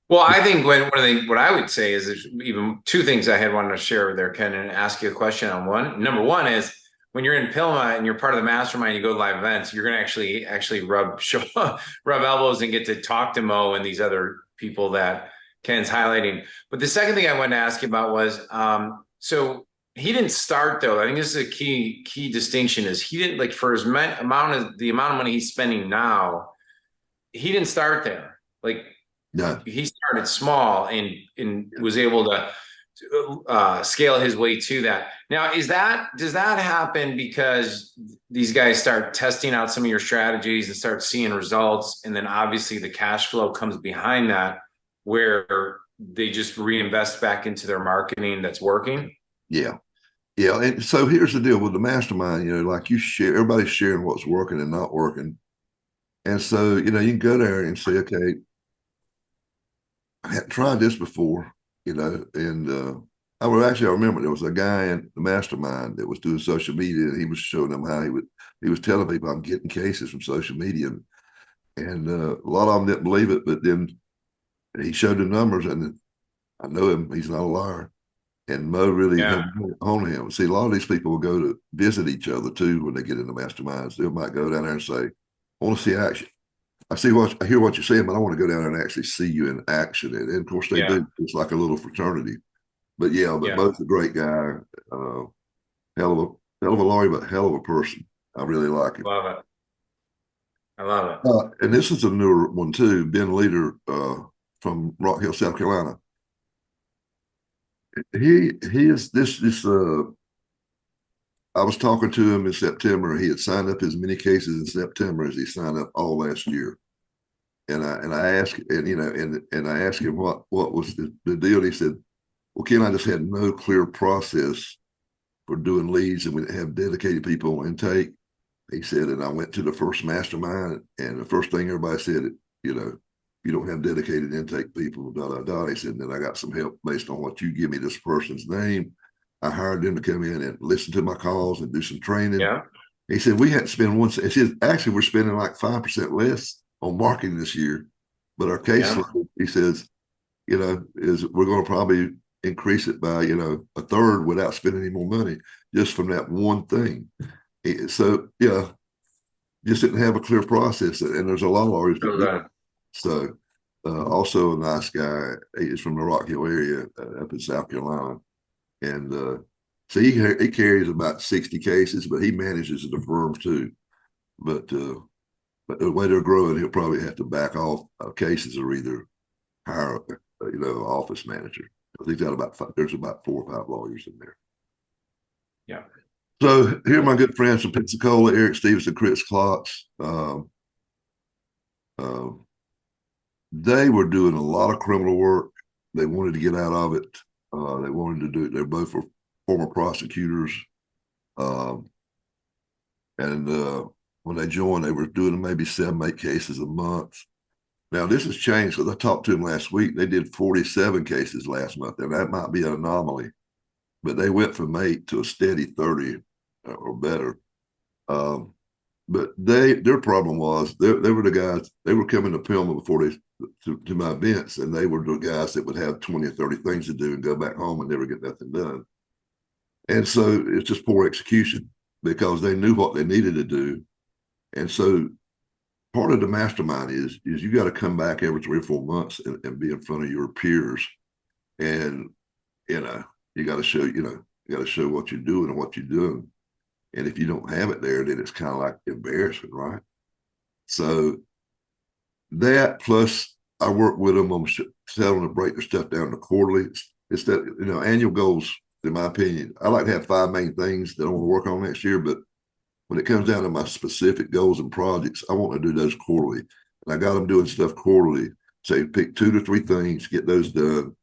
Well, I think what I would say is there's even two things I had wanted to share there, Ken, and ask you a question on one. Number one is when you're in PILMA and you're part of the mastermind, you go to live events, you're going to actually rub elbows and get to talk to Mo and these other people that Ken's highlighting. But the second thing I wanted to ask you about was so he didn't start though. I think this is a key distinction is he didn't like for his amount of money he's spending now, he didn't start there. Like no, he started small and was able to scale his way to that. Now, does that happen because these guys start testing out some of your strategies and start seeing results, and then obviously the cash flow comes behind that, where they just reinvest back into their marketing that's working? yeah, yeah. And so here's the deal with the mastermind. You know, like you share, everybody's sharing what's working and not working, and so you know you can go there and say, okay, I hadn't tried this before, you know, and I remember there was a guy in the mastermind that was doing social media, and he was showing them how he was telling people I'm getting cases from social media, and a lot of them didn't believe it, but then he showed the numbers, and I know him; he's not a liar. And Mo really Yeah. had on him. See, a lot of these people will go to visit each other too when they get into masterminds. They might go down there and say, "I want to see action." I hear what you're saying, but I want to go down there and actually see you in action. And of course they Yeah. do. It's like a little fraternity. But yeah, but Yeah. Mo's a great guy. Uh, hell of a lawyer, but hell of a person. I really like him. Love it. I love it. And this is a newer one too. Ben Leader from Rock Hill, South Carolina. He is this. I was talking to him in September. He had signed up as many cases in September as he signed up all last year. And I asked, and you know, and I asked him what was the deal. And he said, "Well, Ken, I just had no clear process for doing leads, and we didn't have dedicated people on intake." He said, and I went to the first mastermind, and the first thing everybody said, you know, you don't have dedicated intake people, da da da. He said, then I got some help based on what you give me this person's name. I hired them to come in and listen to my calls and do some training. Yeah. He said, we had to spend one. He said, actually, we're spending like 5% less on marketing this year, but our case, Yeah. he says, you know, is we're going to probably increase it by, you know, a third without spending any more money just from that one thing. So, yeah, just didn't have a clear process. And there's a lot of lawyers that So do. good. So, also a nice guy. He's from the Rock Hill area up in South Carolina. And so he carries about 60 cases, but he manages the firm too. But the way they're growing, he'll probably have to back off cases or either hire, you know, an office manager. He's got there's about 4 or 5 lawyers in there. Yeah. So here are my good friends from Pensacola, Eric Stevenson, Chris Klotz. They were doing a lot of criminal work. They wanted to get out of it. They wanted to do it. They're both former prosecutors. Um, and when they joined, they were doing maybe 7, 8 cases a month. Now, this has changed because I talked to them last week. They did 47 cases last month, and that might be an anomaly. But they went from 8 to a steady 30 or better. But their problem was they were the guys, they were coming to PILMA before they to my events, and they were the guys that would have 20 or 30 things to do and go back home and never get nothing done. And so it's just poor execution because they knew what they needed to do. And so part of the mastermind is you got to come back every 3 or 4 months and be in front of your peers. And you know, you got to show, you got to show what you're doing and what you're doing. And if you don't have it there, then it's kind of like embarrassing, right? So that plus I work with them on telling them to break their stuff down to quarterly. It's that, annual goals, in my opinion. I like to have 5 main things that I want to work on next year, but when it comes down to my specific goals and projects, I want to do those quarterly. And I got them doing stuff quarterly. Say pick 2 to 3 things, get those done.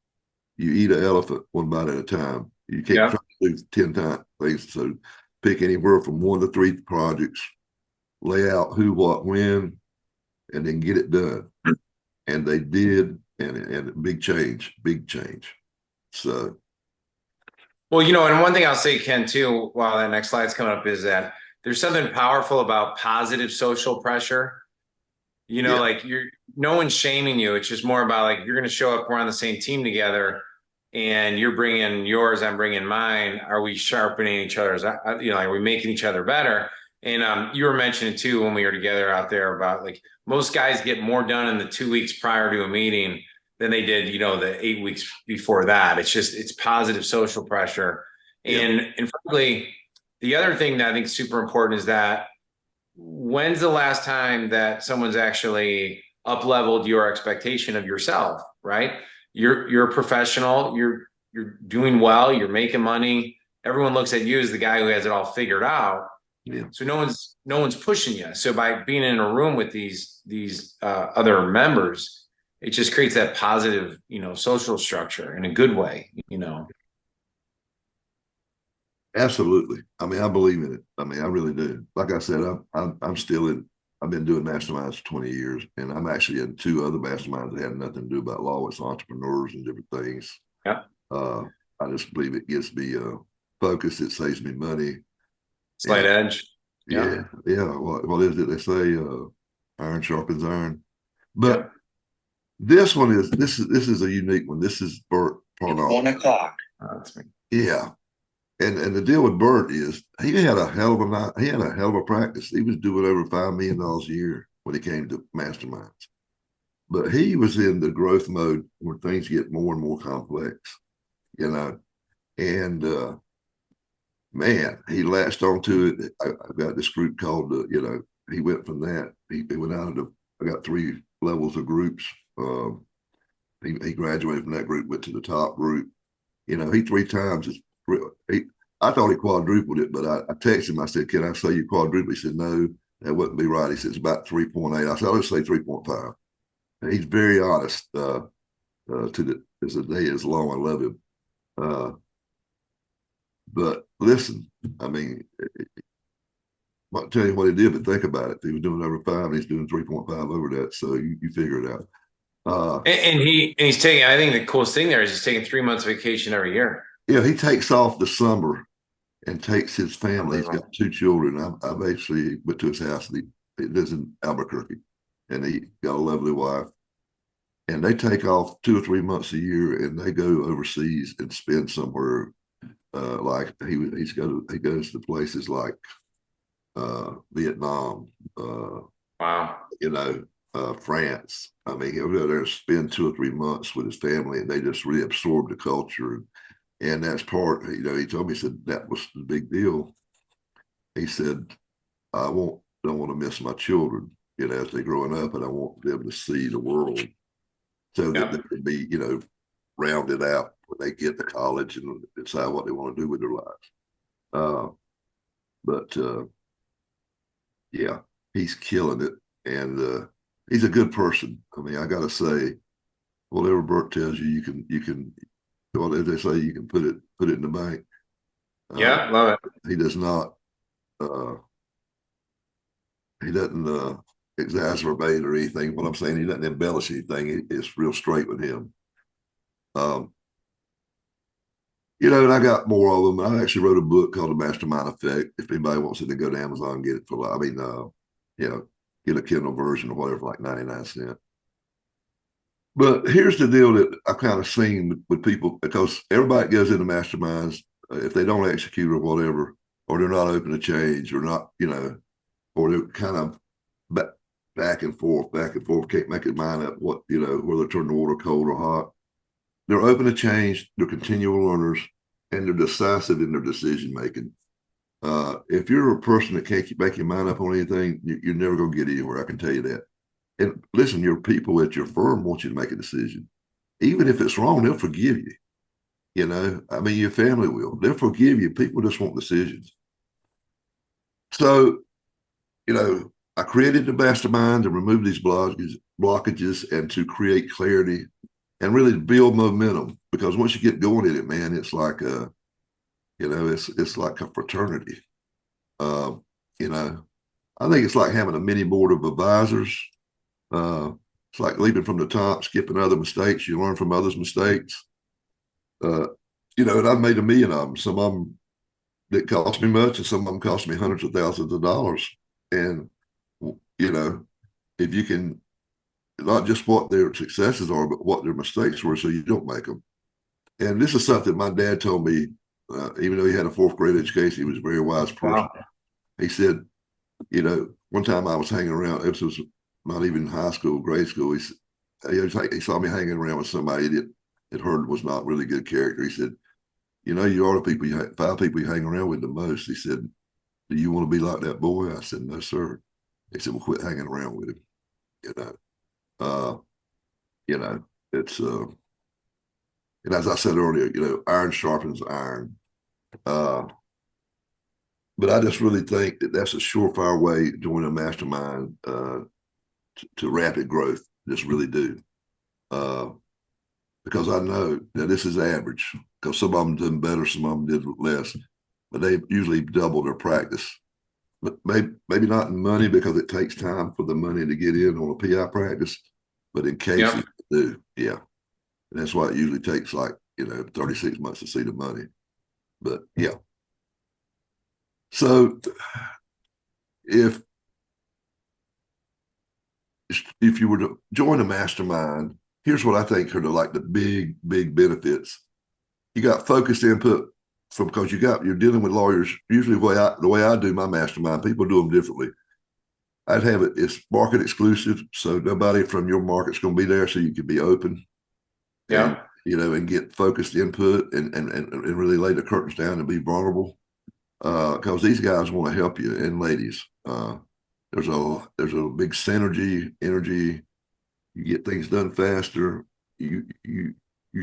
You eat an elephant one bite at a time. You can't try to do 10 times things. So pick anywhere from 1 to 3 projects, lay out who, what, when, and then get it done. And they did, and big change. So, Well, and one thing I'll say, Ken, too, while that next slide's coming up, is that there's something powerful about positive social pressure. Like no one's shaming you. It's just more about like, you're going to show up, we're on the same team together, and you're bringing yours, I'm bringing mine. Are we sharpening each other's, are we making each other better? And you were mentioning too, when we were together out there, about like most guys get more done in the 2 weeks prior to a meeting than they did, the 8 weeks before that. It's positive social pressure. And frankly, the other thing that I think is super important is that when's the last time that someone's actually up-leveled your expectation of yourself, right? You're a professional, you're doing well, you're making money. Everyone looks at you as the guy who has it all figured out. yeah. So no one's pushing you. So by being in a room with these other members, it just creates that positive, social structure in a good way. Absolutely. I mean, I believe in it. I mean, I really do. Like I said, I'm still in. I've been doing masterminds for 20 years, and I'm actually in 2 other masterminds that had nothing to do about law. It's entrepreneurs and different things. Yeah. I just believe it gives me focus. It saves me money. Slight edge. Yeah. What is it? They say iron sharpens iron. But this is a unique one. This is Bert Parnall. 1 o'clock. That's me. Yeah. And the deal with Bert is he had a hell of a practice. He was doing over $5 million a year when he came to masterminds. But he was in the growth mode where things get more and more complex, and man, he latched onto it. I've got this group called, he went from that. He went out into, I got 3 levels of groups. He graduated from that group, went to the top group. He 3 times I thought he quadrupled it, but I texted him. I said, "Can I say you quadrupled?" He said, "No, that wouldn't be right." He said, "It's about 3.8." I said, "I'll just say 3.5." And he's very honest. As the day is long, I love him. But listen, I mean, I'll tell you what he did, but think about it. He was doing over 5, and he's doing 3.5 over that. So you figure it out. And he's taking. I think the coolest thing there is he's taking 3 months vacation every year. Yeah, he takes off the summer and takes his family. He's got 2 children. I've actually went to his house. And he lives in Albuquerque, and he got a lovely wife. And they take off 2 or 3 months a year, and they go overseas and spend somewhere. Like he goes to places like Vietnam. Wow. France. I mean, he'll go there and spend 2 or 3 months with his family, and they just really absorb the culture. And that's part, he told me, he said, that was the big deal. He said, I don't want to miss my children, as they're growing up, and I want them to see the world so that they can be, rounded out when they get to college and decide what they want to do with their lives. But yeah, he's killing it. And he's a good person. I mean, I got to say, whatever Bert tells you, you can, well, as they say, you can put it in the bank. Love it. He does not. He doesn't exacerbate or anything. What I'm saying, he doesn't embellish anything. It's real straight with him. And I got more of them. I actually wrote a book called The Mastermind Effect. If anybody wants it, to go to Amazon and get it for, get a Kindle version or whatever, for like 99 cents. But here's the deal that I've kind of seen with people, because everybody goes into masterminds, if they don't execute or whatever, or they're not open to change, or not, or they're kind of back and forth, can't make their mind up whether to turn the water cold or hot. they're open to change, they're continual learners, and they're decisive in their decision making. If you're a person that can't make your mind up on anything, you're never going to get anywhere. I can tell you that. And listen, your people at your firm want you to make a decision. Even if it's wrong, they'll forgive you. You know, I mean, your family will. They'll forgive you. People just want decisions. So, you know, I created the mastermind to remove these blockages and to create clarity and really build momentum. Because once you get going in it, man, it's like you know, it's like a fraternity. You know, I think it's like having a mini board of advisors. It's like leaping from the top, skipping other mistakes. You learn from others' mistakes. You know, and I've made a million of them. Some of them didn't cost me much, and some of them cost me hundreds of thousands of dollars. And you know, if you can, not just what their successes are, but what their mistakes were, so you don't make them. And this is something my dad told me. Even though he had a fourth grade education, he was a very wise person. Wow. He said, you know, one time I was hanging around. This was not even high school, grade school. He saw me hanging around with somebody that had heard was not really good character. He said, you know, you are the people, five people you hang around with the most. He said, do you want to be like that boy? I said, no, sir. He said, well, quit hanging around with him. You know, you know, it's, and as I said earlier, you know, iron sharpens iron. But I just really think that that's a surefire way to join a mastermind to rapid growth. Just really do. Because I know that this is average, because some of them did better, some of them did less, but they usually double their practice. But maybe not in money, because it takes time for the money to get in on a PI practice, but in cases Yep. do, yeah. And that's why it usually takes like, you know, 36 months to see the money. But yeah. So if you were to join a mastermind, here's what I think are the big benefits. You got focused input from, because you're dealing with lawyers. Usually the way I do my mastermind, people do them differently. I'd have it's market exclusive, so nobody from your market's going to be there, so you can be open. Yeah. And you know, and get focused input and really lay the curtains down and be vulnerable. Because these guys want to help you, and ladies. There's a big synergy, energy. You get things done faster. You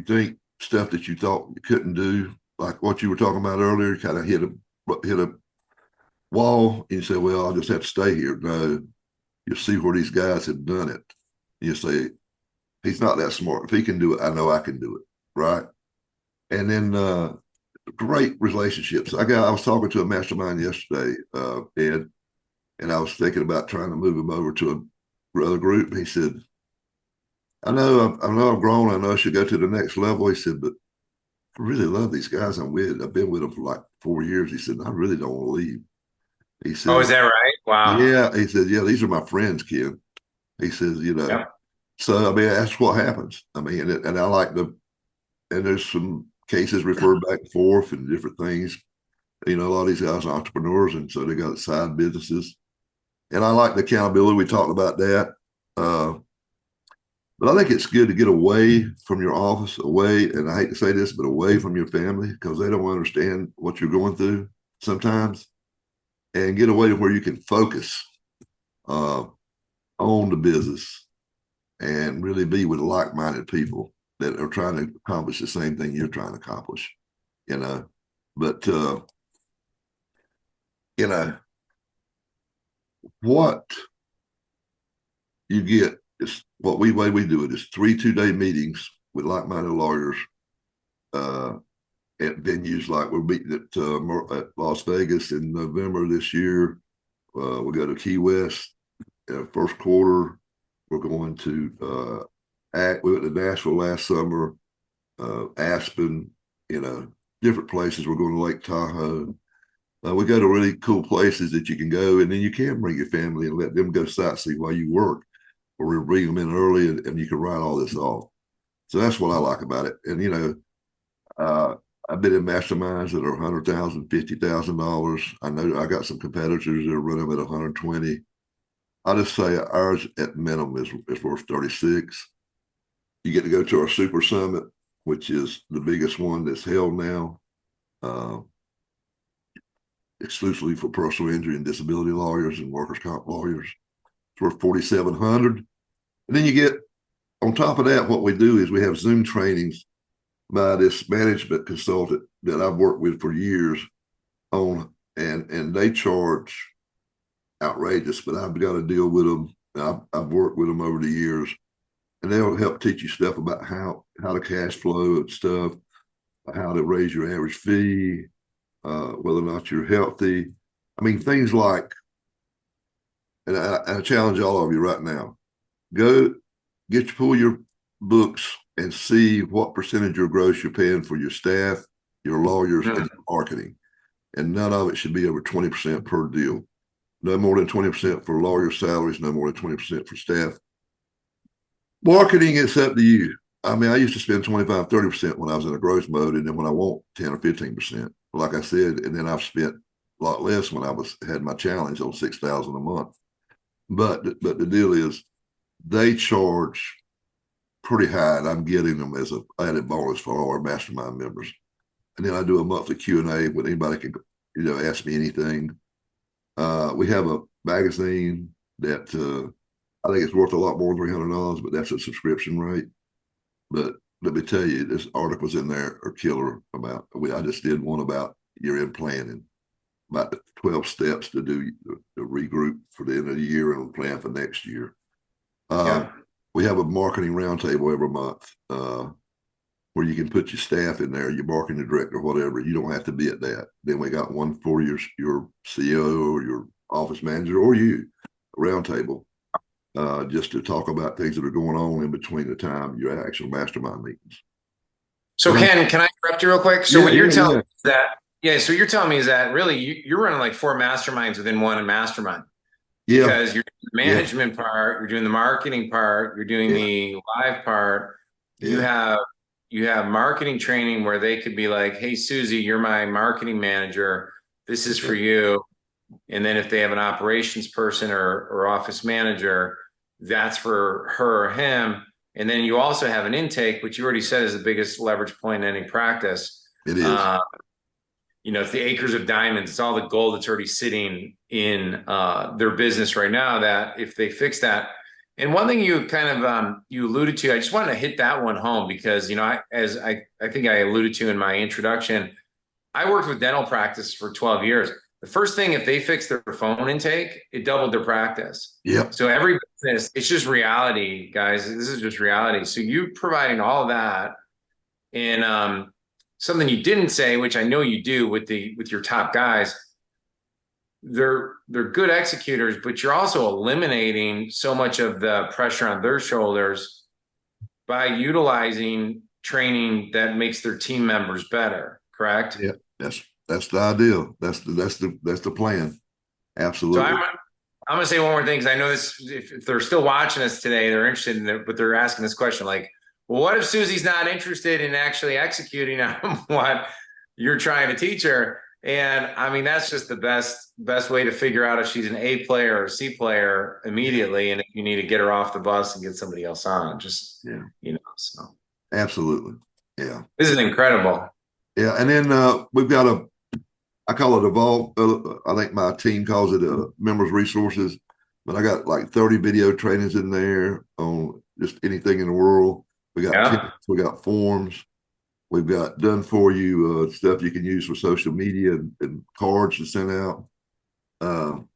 think stuff that you thought you couldn't do, like what you were talking about earlier, kind of hit a wall, and you say, well, I'll just have to stay here. No, you see where these guys have done it. You say, he's not that smart. If he can do it, I know I can do it. Right. And then great relationships. I was talking to a mastermind yesterday, Ed, and I was thinking about trying to move him over to another group. He said, I know I've grown. I know I should go to the next level. He said, but I really love these guys I'm with. I've been with them for like 4 years. He said, I really don't want to leave. He Oh, said, is that right? Wow. yeah. He said, yeah, these are my friends, Ken. He says, you know, Yep. so I mean, that's what happens. I mean, and I like and there's some cases referred back and forth and different things. You know, a lot of these guys are entrepreneurs, and so they got side businesses. And I like the accountability. We talked about that. But I think it's good to get away from your office, away, and I hate to say this, but away from your family, because they don't understand what you're going through sometimes, and get away to where you can focus on the business and really be with like-minded people that are trying to accomplish the same thing you're trying to accomplish, you know. But you know, what you get is way we do it is 3 2-day meetings with like-minded lawyers at venues. Like we're meeting at Las Vegas in November this year. We go to Key West first quarter. We're going to we went to Nashville last summer, Aspen, you know, different places. We're going to Lake Tahoe. We go to really cool places that you can go, and then you can bring your family and let them go sightsee while you work, or we'll bring them in early, and you can write all this off. So that's what I like about it. And, you know, I've been in masterminds that are $100,000, $50,000. I know I got some competitors that are running at 120. I just say ours at minimum is worth 36. You get to go to our super summit, which is the biggest one that's held now, uh, exclusively for personal injury and disability lawyers and workers' comp lawyers. It's worth $4,700. And then you get, on top of that, what we do is we have Zoom trainings by this management consultant that I've worked with for years on, and they charge outrageous, but I've got to deal with them. I've worked with them over the years, and they'll help teach you stuff about how to cash flow and stuff, how to raise your average fee, whether or not you're healthy. I mean, things like, and I challenge all of you right now, go pull your books and see what percentage of gross you're paying for your staff, your lawyers, and your marketing. And none of it should be over 20% per deal. No more than 20% for lawyer salaries, no more than 20% for staff. Marketing, it's up to you. I mean, I used to spend 25, 30% when I was in a growth mode, and then when I want 10 or 15%, like I said, and then I've spent a lot less when I had my challenge on $6,000 a month. But the deal is, they charge pretty high, and I'm getting them as an added bonus for all our mastermind members. And then I do a monthly Q&A where anybody can, ask me anything. We have a magazine that I think it's worth a lot more than $300, but that's a subscription rate. But let me tell you, this articles in there are killer about. I just did one about year-end planning, about the 12 steps to do the regroup for the end of the year and plan for next year. We have a marketing roundtable every month where you can put your staff in there, your marketing director, whatever. You don't have to be at that. Then we got one for your CEO or your office manager or you, a roundtable, just to talk about things that are going on in between the time your actual mastermind meetings. So Ken, can I interrupt you real quick? So what you're telling me is that, so you're telling me is that really you're running like 4 masterminds within one mastermind. Yeah. Because you're doing the management part, you're doing the marketing part, you're doing the live part. You have marketing training where they could be like, hey, Susie, you're my marketing manager. This is for you. And then if they have an operations person or office manager, that's for her or him. And then you also have an intake, which you already said is the biggest leverage point in any practice. It is. It's the acres of diamonds. It's all the gold that's already sitting in their business right now, that if they fix that. And one thing you kind of you alluded to, I just wanted to hit that one home because, as I think I alluded to in my introduction, I worked with dental practice for 12 years. The first thing, if they fix their phone intake, it doubled their practice. Yep. So every business, it's just reality, guys. This is just reality. So you providing all of that, and something you didn't say, which I know you do with your top guys, they're good executors, but you're also eliminating so much of the pressure on their shoulders by utilizing training that makes their team members better. Correct? Yeah, that's the ideal. That's the plan. Absolutely. So I'm gonna say one more thing, because I know this. If they're still watching us today, they're interested in it, but they're asking this question like, well, what if Susie's not interested in actually executing on what you're trying to teach her? And I mean, that's just the best way to figure out if she's an A player or a C player immediately. And if you need to get her off the bus and get somebody else on, so. Absolutely. Yeah. This is incredible. Yeah. And then we've got I call it a vault. I think my team calls it a members resources, but I got like 30 video trainings in there on just anything in the world. We got tips, we got forms, we've got done for you stuff you can use for social media and cards to send out. And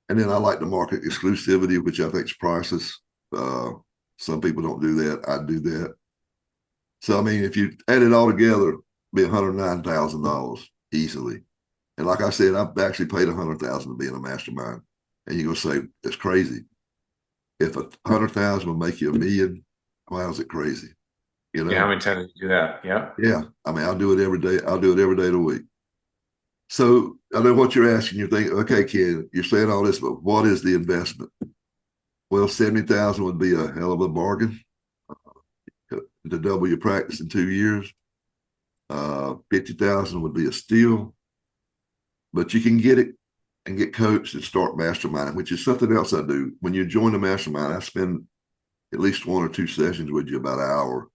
then I like to market exclusivity, which I think is priceless. Some people don't do that. I do that. So I mean, if you add it all together, it'd be $109,000 easily. And like I said, I've actually paid $100,000 to be in a mastermind. And you're gonna say it's crazy. If 100,000 will make you $1 million, why is it crazy? How many times do you do that? Yeah. Yeah. I mean, I'll do it every day. I'll do it every day of the week. So I know what you're asking. You're thinking, okay, Ken, you're saying all this, but what is the investment? Well, 70,000 would be a hell of a bargain to double your practice in 2 years. 50,000 would be a steal, but you can get it and get coached and start masterminding, which is something else I do. When you join the mastermind, I spend at least 1 or 2 sessions with you, about an hour,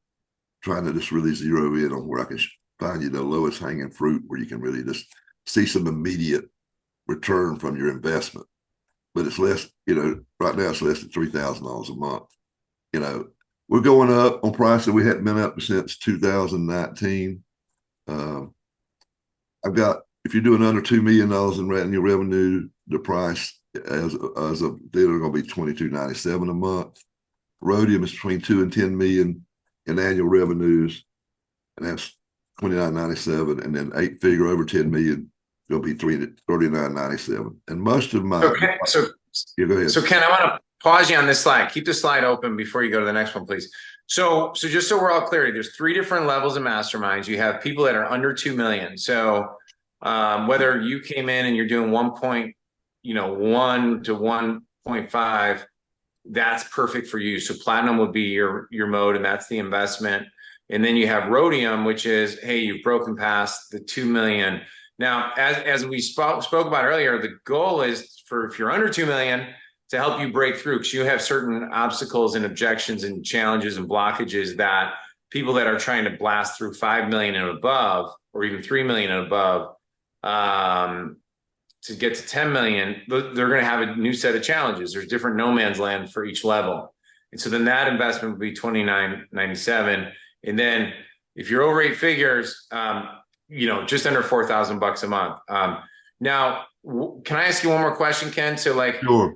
trying to just really zero in on where I can find you the lowest hanging fruit where you can really just see some immediate return from your investment. But it's less, right now it's less than $3,000 a month. We're going up on price that we hadn't been up since 2019. I've got, if you're doing under $2 million in annual revenue, the price as of they're going to be $22.97 a month. Rhodium is between 2 and 10 million in annual revenues, and that's $29.97. And then 8-figure over 10 million going to be $39.97. And most of my yeah, go ahead. So Ken, I want to pause you on this slide. Keep the slide open before you go to the next one, please. So just so we're all clear, there's 3 different levels of masterminds. You have people that are under 2 million. So whether you came in and you're doing 1.1 to 1.5, that's perfect for you. So platinum would be your mode, and that's the investment. And then you have rhodium, which is, hey, you've broken past the 2 million. Now, as we spoke about earlier, the goal is for, if you're under 2 million, to help you break through, because you have certain obstacles and objections and challenges and blockages that people that are trying to blast through 5 million and above, or even 3 million and above, to get to 10 million, they're going to have a new set of challenges. There's different no man's land for each level. And so then that investment would be $29.97. And then if you're over 8 figures, just under $4,000 a month. Now, can I ask you one more question, Ken? So sure.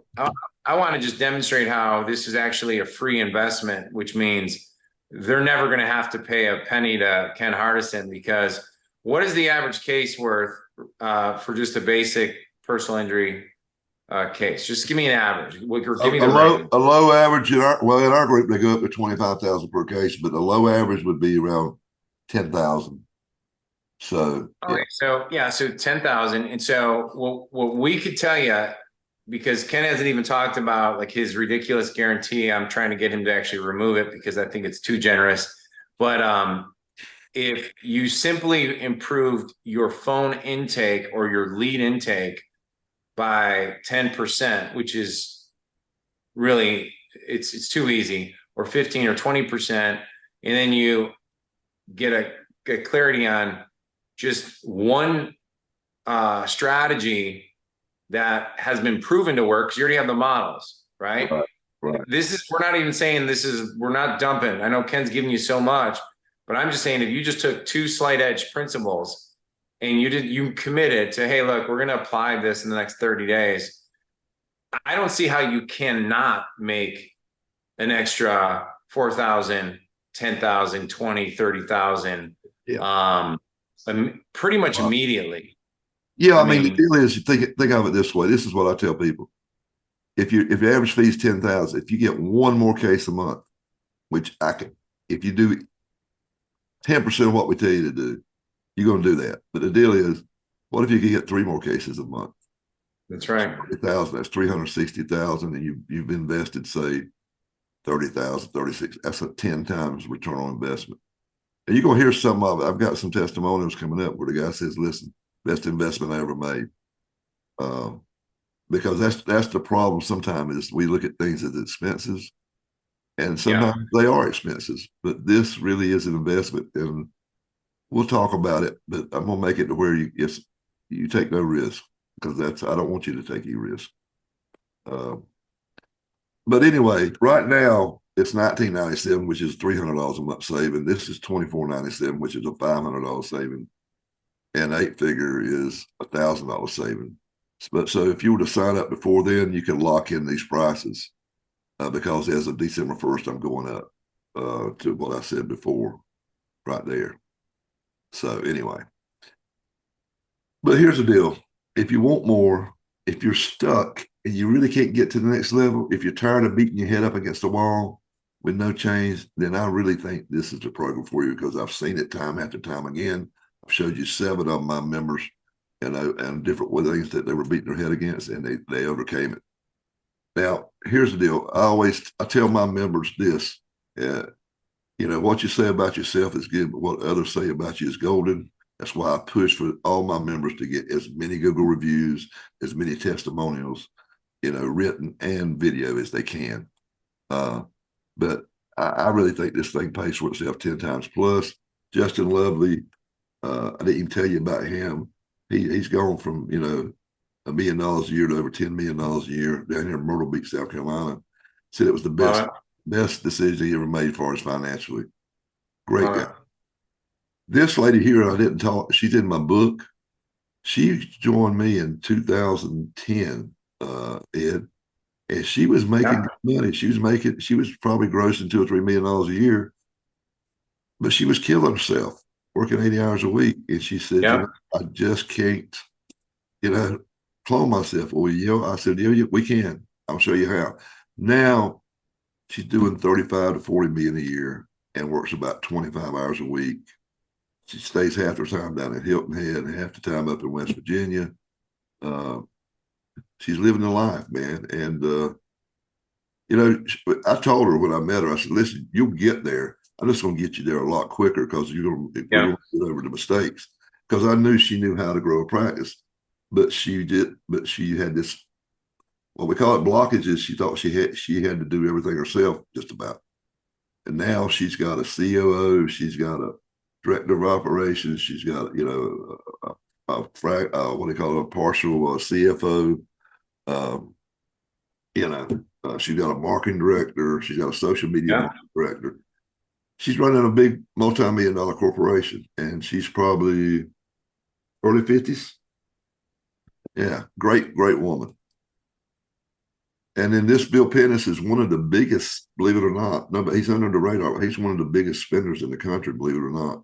I want to just demonstrate how this is actually a free investment, which means they're never going to have to pay a penny to Ken Hardison, because what is the average case worth for just a basic personal injury case? Just give me an average. Give me a low average in our group, they go up to 25,000 per case, but the low average would be around 10,000. So okay, so 10,000. And so what we could tell you, because Ken hasn't even talked about his ridiculous guarantee. I'm trying to get him to actually remove it because I think it's too generous. But if you simply improved your phone intake or your lead intake by 10%, which is really, it's too easy, or 15 or 20%, and then you get clarity on just one strategy that has been proven to work, because you already have the models, right? Right. We're not even saying we're not dumping. I know Ken's giving you so much, but I'm just saying, if you just took 2 slight edge principles and you committed to, hey, look, we're going to apply this in the next 30 days. I don't see how you cannot make an extra 4,000, 10,000, 20, 30,000, pretty much immediately. Yeah, I mean, the deal is, think of it this way. This is what I tell people: if your average fee is 10,000, if you get one more case a month, which if you do 10% of what we tell you to do, you're going to do that. But the deal is, what if you can get 3 more cases a month? That's right. 30,000. That's 360,000, and you've invested, say, 30,000, 36. That's a 10 times return on investment. And you're going to hear some of it. I've got some testimonials coming up where the guy says, "Listen, best investment I ever made." Because that's the problem. Sometimes is we look at things as expenses, and sometimes they are expenses. But this really is an investment, and we'll talk about it. But I'm gonna make it to where you take no risk, because I don't want you to take any risk. But anyway, right now it's $19.97, which is $300 a month saving. This is $24.97, which is a $500 saving. And 8-figure is $1,000 saving. But so if you were to sign up before then, you can lock in these prices, because as of December 1st, I'm going up to what I said before, right there. So anyway, but here's the deal: if you want more, if you're stuck and you really can't get to the next level, if you're tired of beating your head up against the wall with no change, then I really think this is the program for you, because I've seen it time after time again. I've showed you 7 of my members, and different things that they were beating their head against, and they overcame it. Now, here's the deal: I tell my members this: what you say about yourself is good, but what others say about you is golden. That's why I push for all my members to get as many Google reviews, as many testimonials, written and video as they can. But I really think this thing pays for itself 10 times plus. Justin Lovely, I didn't even tell you about him. He's gone from, $1 million a year to over $10 million a year down here in Myrtle Beach, South Carolina. Said it was the best decision he ever made for us financially. Great guy. This lady here, I didn't talk. She's in my book. She joined me in 2010, Ed, and she was making money. She was probably grossing $2 or $3 million a year, but she was killing herself, working 80 hours a week. And she said, I just can't, clone myself. Well, I said, we can. I'll show you how. Now she's doing 35 to 40 million a year and works about 25 hours a week. She stays half her time down at Hilton Head and half the time up in West Virginia. She's living the life, man. And, I told her when I met her, I said, listen, you'll get there. I'm just going to get you there a lot quicker because you're going to get over the mistakes. Because I knew she knew how to grow a practice, but she had this, what we call it blockages. She thought she had to do everything herself just about. And now she's got a COO, she's got a director of operations, she's got, what do you call it, a partial CFO. She's got a marketing director, she's got a social media director. She's running a big multi-million-dollar corporation, and she's probably early 50s. Yeah, great woman. And then this Bill Pennis is one of the biggest, believe it or not. No, but he's under the radar. He's one of the biggest spenders in the country, believe it or not.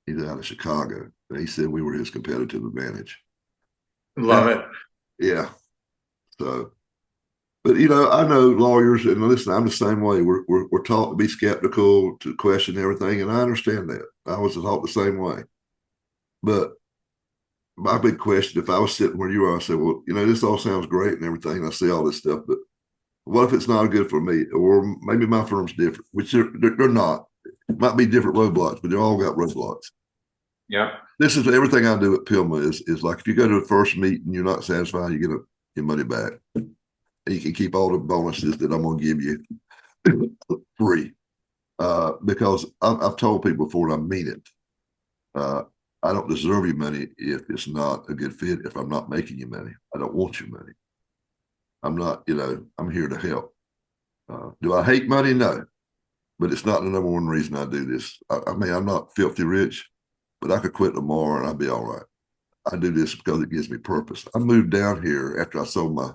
He's out of Chicago. And he said we were his competitive advantage. Love it. Yeah. So, but I know lawyers, and listen, I'm the same way. We're taught to be skeptical, to question everything, and I understand that. I was taught the same way. But my big question, if I was sitting where you are, I said, well, this all sounds great and everything. I see all this stuff, but what if it's not good for me? Or maybe my firm's different, which they're not. It might be different roadblocks, but they all got roadblocks. Yeah. This is everything I do at Pilma is like, if you go to the first meeting, you're not satisfied, you get your money back. And you can keep all the bonuses that I'm going to give you free. Because I've told people before, and I mean it. I don't deserve your money if it's not a good fit, if I'm not making you money. I don't want your money. I'm not, I'm here to help. Do I hate money? No. But it's not the number one reason I do this. I mean, I'm not filthy rich, but I could quit tomorrow and I'd be all right. I do this because it gives me purpose. I moved down here after I sold my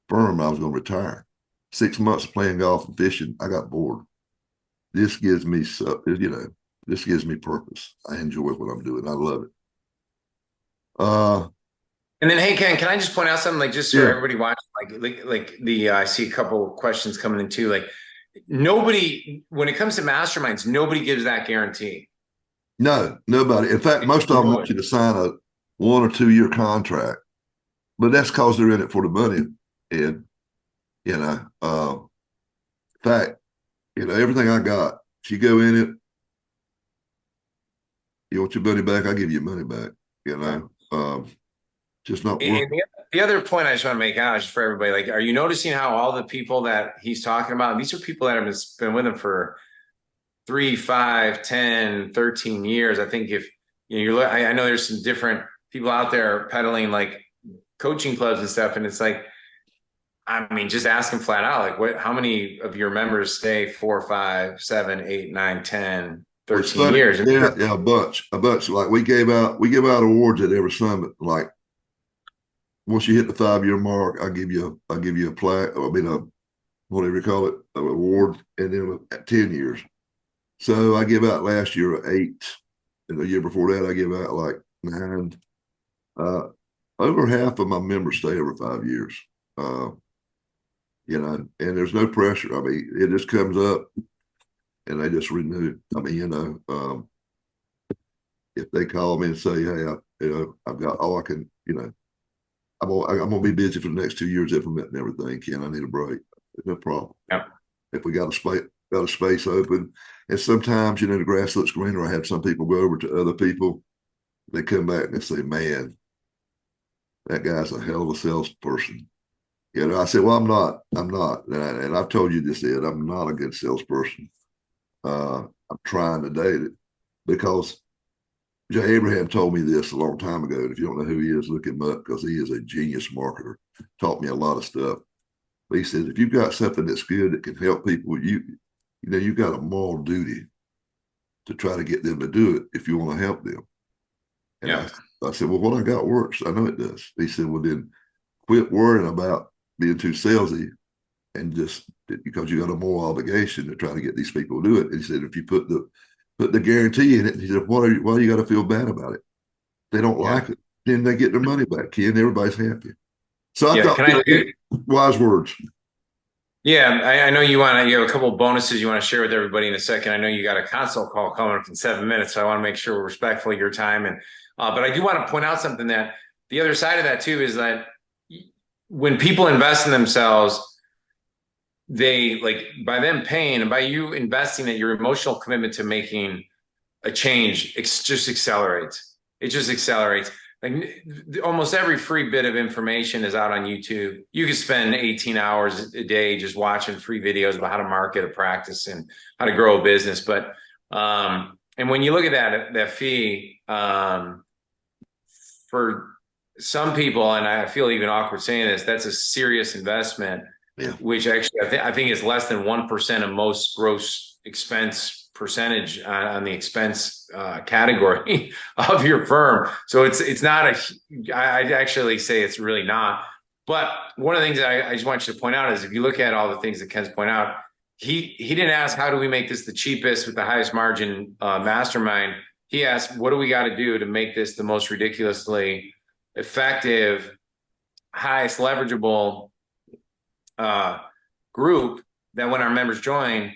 firm. I was going to retire. 6 months of playing golf and fishing, I got bored. This gives me, this gives me purpose. I enjoy what I'm doing. I love it. And then, hey, Ken, can I just point out something, like, just so everybody watching, I see a couple of questions coming in too. Like, nobody, when it comes to masterminds, nobody gives that guarantee. No, nobody. In fact, most of them want you to sign a 1 or 2 year contract, but that's because they're in it for the money. And, in fact, everything I got, if you go in it, you want your money back, I give you your money back, just not work. The other point I just want to make out, just for everybody, like, are you noticing how all the people that he's talking about, these are people that have been with him for 3, 5, 10, 13 years. I think if I know there's some different people out there peddling like coaching clubs and stuff, and it's like, I mean, just ask them flat out, like, how many of your members stay 4, 5, 7, 8, 9, 10, 13 years? Yeah, a bunch. Like we give out awards at every summit. Like, once you hit the 5-year mark, I'll give you a plaque. I mean, whatever you call it, an award, and then at 10 years. So I give out last year 8, and the year before that I give out like 9. Over half of my members stay over 5 years. And there's no pressure. I mean, it just comes up, and they just renew. I mean, if they call me and say, "Hey, I've got all I can," I'm gonna be busy for the next 2 years implementing everything. Ken, I need a break. No problem. Yeah. If we got a space open, and sometimes the grass looks greener. I have some people go over to other people. They come back and they say, "Man, that guy's a hell of a salesperson." You know, I said, well, I'm not. And I've told you this, Ed, I'm not a good salesperson. I'm trying to date it because Jay Abraham told me this a long time ago. And if you don't know who he is, look him up because he is a genius marketer. Taught me a lot of stuff. But he says, if you've got something that's good that can help people, you've got a moral duty to try to get them to do it if you want to help them. And Yeah. I said, well, what I got works. I know it does. He said, well, then quit worrying about being too salesy and just because you got a moral obligation to try to get these people to do it. And he said, if you put the guarantee in it, he said, why you got to feel bad about it? They don't like it. Then they get their money back, Ken. Everybody's happy. So I thought, wise words. Yeah, I know you have a couple of bonuses you want to share with everybody in a second. I know you got a consult call coming up in 7 minutes, so I want to make sure we're respectful of your time. And but I do want to point out something that the other side of that too is that when people invest in themselves, they like by them paying and by you investing that your emotional commitment to making a change just accelerates. It just accelerates. Like almost every free bit of information is out on YouTube. You can spend 18 hours a day just watching free videos about how to market a practice and how to grow a business. But and when you look at that fee, for some people, and I feel even awkward saying this, that's a serious investment. Yeah. Which actually I think is less than 1% of most gross expense percentage on the expense category of your firm. So it's not I'd actually say it's really not. But one of the things that I just want you to point out is if you look at all the things that Ken's point out, he didn't ask how do we make this the cheapest with the highest margin mastermind. He asked what do we got to do to make this the most ridiculously effective, highest leverageable group that when our members join,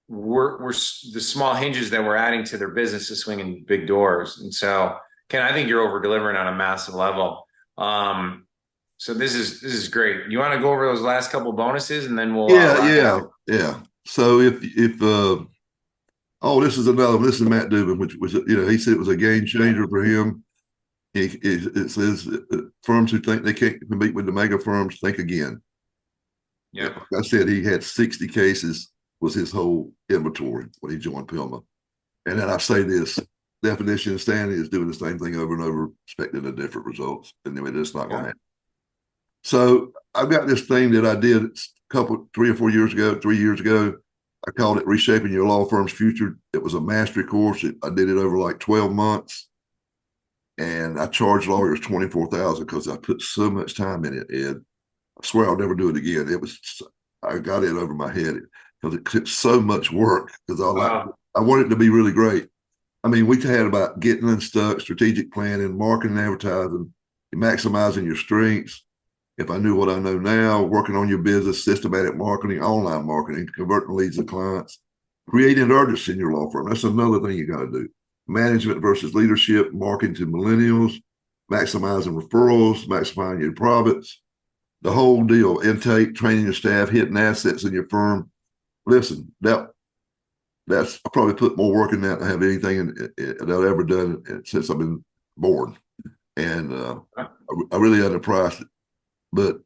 we're the small hinges that we're adding to their business is swinging big doors. And so, Ken, I think you're over delivering on a massive level. So this is great. You want to go over those last couple bonuses and then we'll yeah. So if this is another one. This is Matt Dubin, which was he said it was a game changer for him. It says firms who think they can't compete with the mega firms think again. Yeah. Like I said, he had 60 cases was his whole inventory when he joined PILMA. And then I say this, definition of insanity is doing the same thing over and over, expecting a different results. And then it's not going to happen. So I've got this thing that I did 3 or 4 years ago, 3 years ago. I called it Reshaping Your Law Firm's Future. It was a mastery course. I did it over like 12 months. And I charged lawyers $24,000 because I put so much time in it, Ed. I swear I'll never do it again. I got it over my head because it's so much work because I want it to be really great. I mean, we had about getting unstuck, strategic planning, marketing, advertising, maximizing your strengths. If I knew what I know now, working on your business, systematic marketing, online marketing, converting leads to clients, creating urgency in your law firm. That's another thing you got to do. Management versus leadership, marketing to millennials, maximizing referrals, maximizing your profits. The whole deal, intake, training your staff, hitting assets in your firm. Listen, that's I probably put more work in that than I have anything that I've ever done since I've been born. And I really underpriced it. But,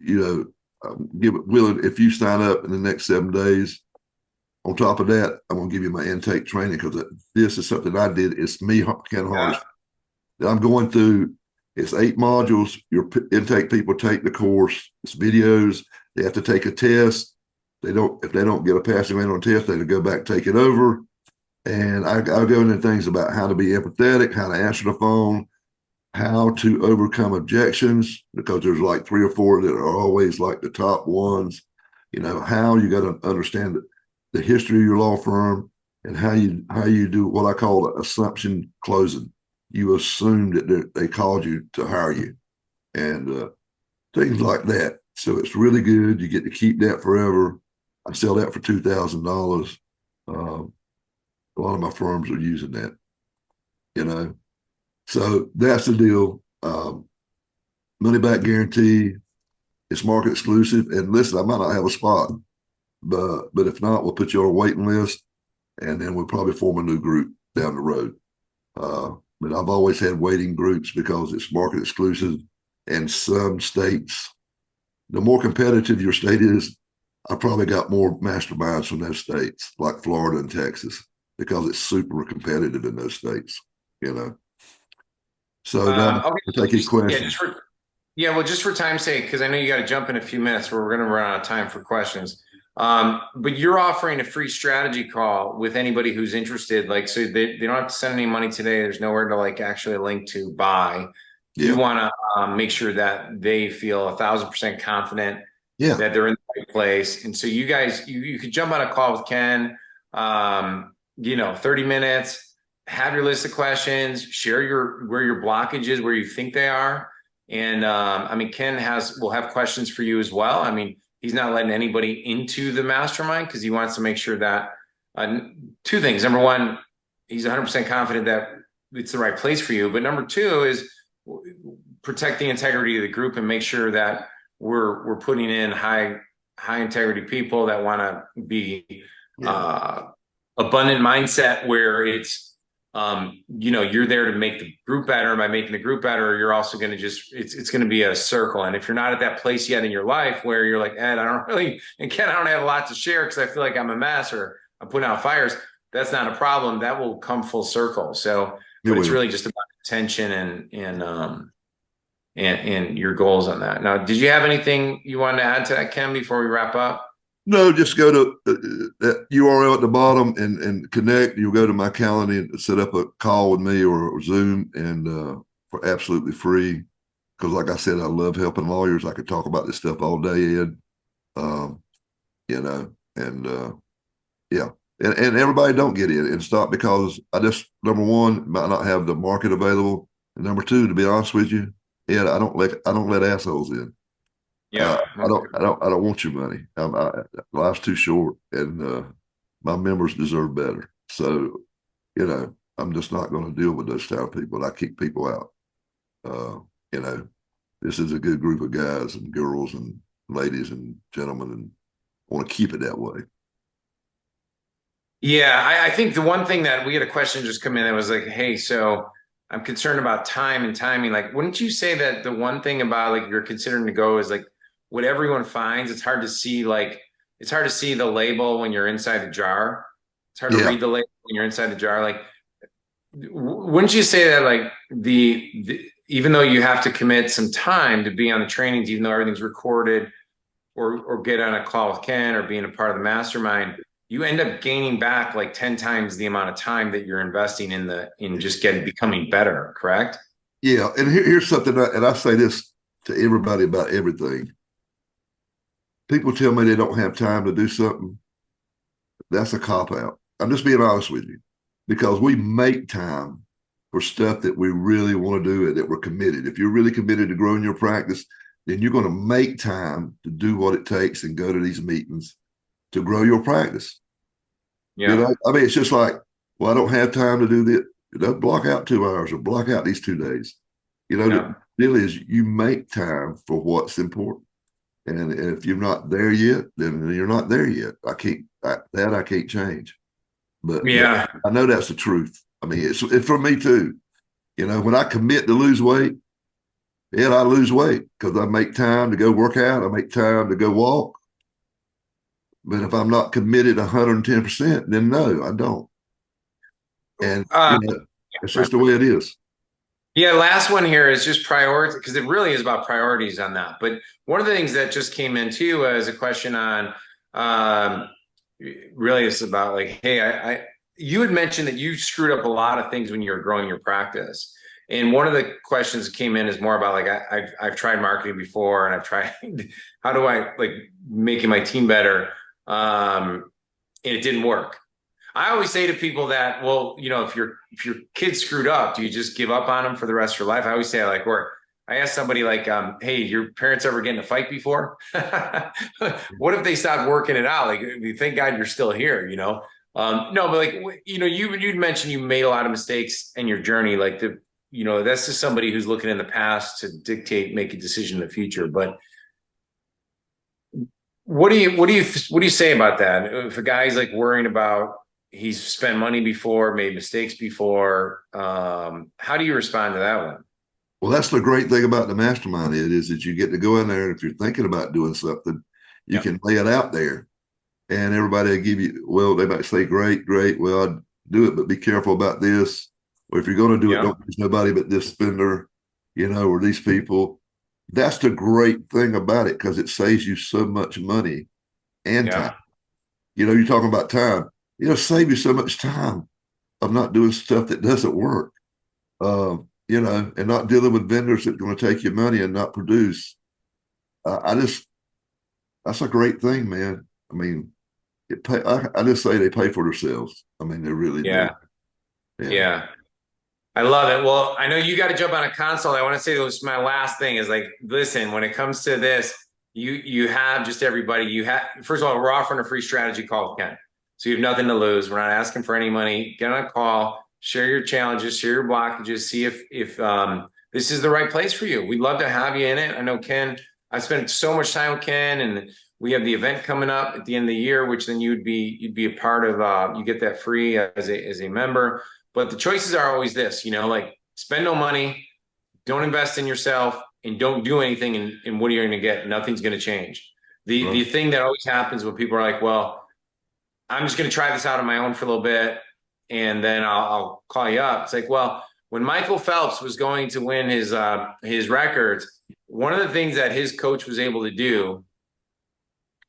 give it willing, if you sign up in the next 7 days, on top of that, I'm going to give you my intake training because this is something I did. It's me, Ken Hardison, that I'm going through. It's 8 modules. Your intake people take the course. It's videos. They have to take a test. If they don't get a passing grade on a test, they go back, take it over. And I'll go into things about how to be empathetic, how to answer the phone, how to overcome objections, because there's like 3 or 4 that are always like the top ones. How you got to understand the history of your law firm and how you do what I call assumption closing. You assume that they called you to hire you and things like that. So it's really good. You get to keep that forever. I sell that for $2,000. A lot of my firms are using that, So that's the deal. Money back guarantee. It's market exclusive. And listen, I might not have a spot, but if not, we'll put you on a waiting list, and then we'll probably form a new group down the road. But I've always had waiting groups because it's market exclusive, and some states the more competitive your state is, I probably got more masterminds from those states, like Florida and Texas, because it's super competitive in those states, you know. So now Okay, I'll take your yeah, question. well, just for time's sake, because I know you got to jump in a few minutes, where we're going to run out of time for questions. But you're offering a free strategy call with anybody who's interested. Like, so they don't have to send any money today. There's nowhere to like actually link to buy. You Yeah. want to make sure that they feel 1,000% confident Yeah. that they're in the right place. And so you guys, you could jump on a call with Ken, 30 minutes, have your list of questions, share where your blockage is, where you think they are. And I mean, Ken will have questions for you as well. I mean, he's not letting anybody into the mastermind because he wants to make sure that two things. Number one, he's 100% confident that it's the right place for you. But number two is protect the integrity of the group and make sure that we're putting in high integrity people that want to be abundant mindset, where it's you're there to make the group better. And by making the group better, you're also going to it's going to be a circle. And if you're not at that place yet in your life where you're like, Ed, Ken, I don't have a lot to share because I feel like I'm a mess or I'm putting out fires, that's not a problem. That will come full circle. So, but it's really just about attention and your goals on that. Now, did you have anything you wanted to add to that, Ken, before we wrap up? No, just go to that URL at the bottom and connect. You'll go to my calendar and set up a call with me or Zoom, and for absolutely free. Because, like I said, I love helping lawyers. I could talk about this stuff all day, Ed. And yeah, and everybody don't get in and stop because I just, number one, might not have the market available, and number two, to be honest with you, Ed, I don't let assholes in. Yeah. I don't want your money. Life's too short, and my members deserve better. So, I'm just not going to deal with those type of people. I kick people out. This is a good group of guys and girls and ladies and gentlemen, and want to keep it that way. Yeah, I think the one thing that we had a question just come in that was like, hey, so I'm concerned about time and timing. Like, wouldn't you say that the one thing about like you're considering to go is like what everyone finds, it's hard to see the label when you're inside the jar. It's hard to read the label when you're inside the jar. Like, wouldn't you say that like even though you have to commit some time to be on the trainings, even though everything's recorded or get on a call with Ken or being a part of the mastermind, you end up gaining back like 10 times the amount of time that you're investing in just becoming better, correct? Yeah. And here's something, and I say this to everybody about everything. People tell me they don't have time to do something. That's a cop out. I'm just being honest with you, because we make time for stuff that we really want to do and that we're committed. If you're really committed to growing your practice, then you're going to make time to do what it takes and go to these meetings to grow your practice. Yeah. I mean, it's just like, well, I don't have time to do this. Block out 2 hours or block out these 2 days. The deal is you make time for what's important. And if you're not there yet, then you're not there yet. I can't change. But I know that's the truth. I mean, it's for me too. When I commit to lose weight, I lose weight because I make time to go work out. I make time to go walk. But if I'm not committed 110%, then no, I don't. And it's just the way it is. Yeah, last one here is just priority, because it really is about priorities on that. But one of the things that just came in too was a question on really it's about like, hey, you had mentioned that you screwed up a lot of things when you were growing your practice. And one of the questions that came in is more about like I've tried marketing before and I've tried how do I like making my team better, and it didn't work. I always say to people that, well, if your kid screwed up, do you just give up on them for the rest of your life? I always say I ask somebody like, hey, your parents ever get in a fight before? What if they stopped working it out? Like, thank God you're still here, no, but like, you'd mentioned you made a lot of mistakes in your journey. Like that's just somebody who's looking in the past to make a decision in the future. But what do you say about that? If a guy's like worrying about, he's spent money before, made mistakes before, how do you respond to that one? Well, that's the great thing about the mastermind is that you get to go in there, and if you're thinking about doing something, you Yep. can lay it out there, and everybody will give you. Well, they might say, "Great, great. Well, I'd do it, but be careful about this. Or if you're going to do it, Yep. don't use nobody but this spender, or these people." That's the great thing about it because it saves you so much money and time. Yep. You're talking about time. Save you so much time of not doing stuff that doesn't work. And not dealing with vendors that are going to take your money and not produce. That's a great thing, man. I mean, I just say they pay for themselves. I mean, they really do. Yeah. Yeah. Yeah. I love it. Well, I know you got to jump on a console. I want to say this was my last thing is like, listen, when it comes to this, you have just everybody. You have first of all, we're offering a free strategy call with Ken. So you have nothing to lose. We're not asking for any money. Get on a call, share your challenges, share your blockages, see if this is the right place for you. We'd love to have you in it. I know Ken, I spent so much time with Ken, and we have the event coming up at the end of the year, which then you'd be a part of. You get that free as a member. But the choices are always this, like spend no money, don't invest in yourself, and don't do anything. And what are you going to get? Nothing's going to change. The Right. thing that always happens when people are like, well, I'm just going to try this out on my own for a little bit, and then I'll call you up. It's like, well, when Michael Phelps was going to win his records, one of the things that his coach was able to do,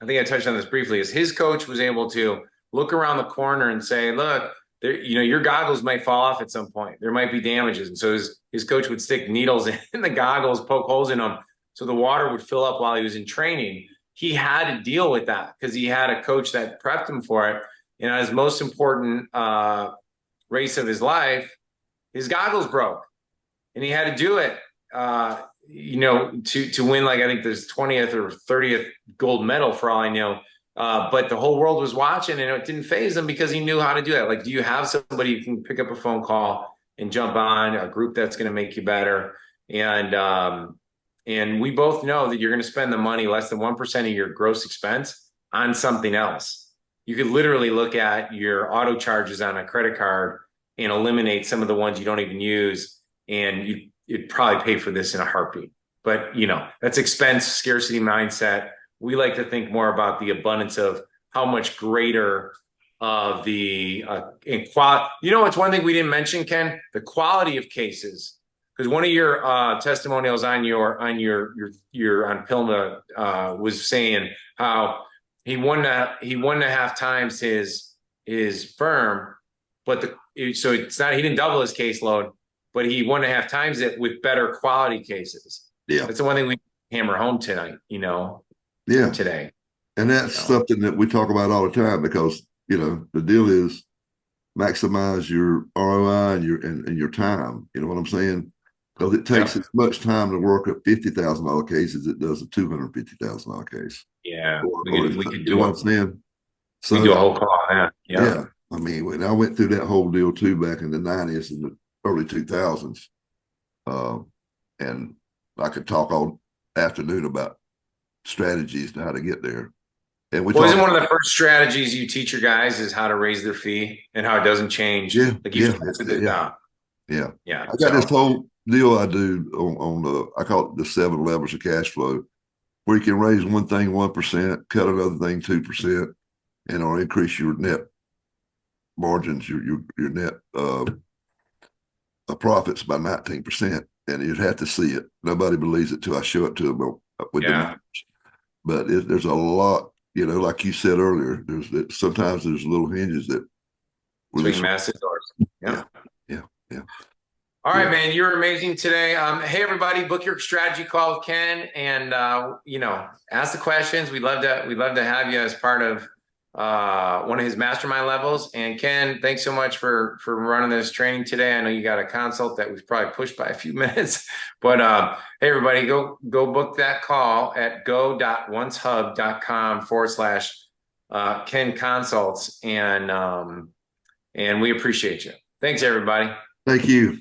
I think I touched on this briefly, is his coach was able to look around the corner and say, look, there, your goggles might fall off at some point. There might be damages. And so his coach would stick needles in the goggles, poke holes in them, so the water would fill up while he was in training. He had to deal with that because he had a coach that prepped him for it. And on his most important race of his life, his goggles broke, and he had to do it. To win, like, I think there's 20th or 30th gold medal for all I know. But the whole world was watching, and it didn't phase him because he knew how to do that. Like, do you have somebody you can pick up a phone call and jump on a group that's going to make you better? And we both know that you're going to spend the money less than 1% of your gross expense on something else. You could literally look at your auto charges on a credit card and eliminate some of the ones you don't even use, and you'd probably pay for this in a heartbeat. But that's expense scarcity mindset. We like to think more about the abundance of how much greater of the quality. It's one thing we didn't mention, Ken, the quality of cases. Because one of your testimonials on on Pilma was saying how he won 1.5 times his firm, but so it's not, he didn't double his caseload, but he 1.5 times it with better quality cases. Yeah. That's the one thing we hammer home tonight, Yeah. today. And that's something that we talk about all the time because, the deal is maximize your ROI and your time. You know what I'm saying? Because it takes Yep. as much time to work a $50,000 case as it does a $250,000 case. Yeah, we could You know do what I'm saying? we do a So whole call on that. Yeah. yeah, I mean, when I went through that whole deal too back in the '90s and the early 2000s, and I could talk all afternoon about strategies to how to get there. And we Well, isn't talk, one of the first strategies you teach your guys is how to raise their fee and how it doesn't change? yeah, Like you yeah, tested it yeah, out. yeah. Yeah. I got this So whole deal I do on the I call it the 7 levels of cash flow, where you can raise one thing 1%, cut another thing 2%, and or increase your net margins, your net profits by 19%. And you'd have to see it. Nobody believes it till I show it to them with the yeah, numbers. But there's a lot, like you said earlier. Sometimes there's little hinges that really. swing massive doors. Yeah, Yeah. yeah, yeah, All right, yeah. man. You're amazing today. Hey, everybody, book your strategy call with Ken, and ask the questions. We'd love to have you as part of one of his mastermind levels. And Ken, thanks so much for running this training today. I know you got a consult that was probably pushed by a few minutes, but hey, everybody, go book that call at go.oncehub.com/Ken Consults, and we appreciate you. Thanks, everybody. Thank you.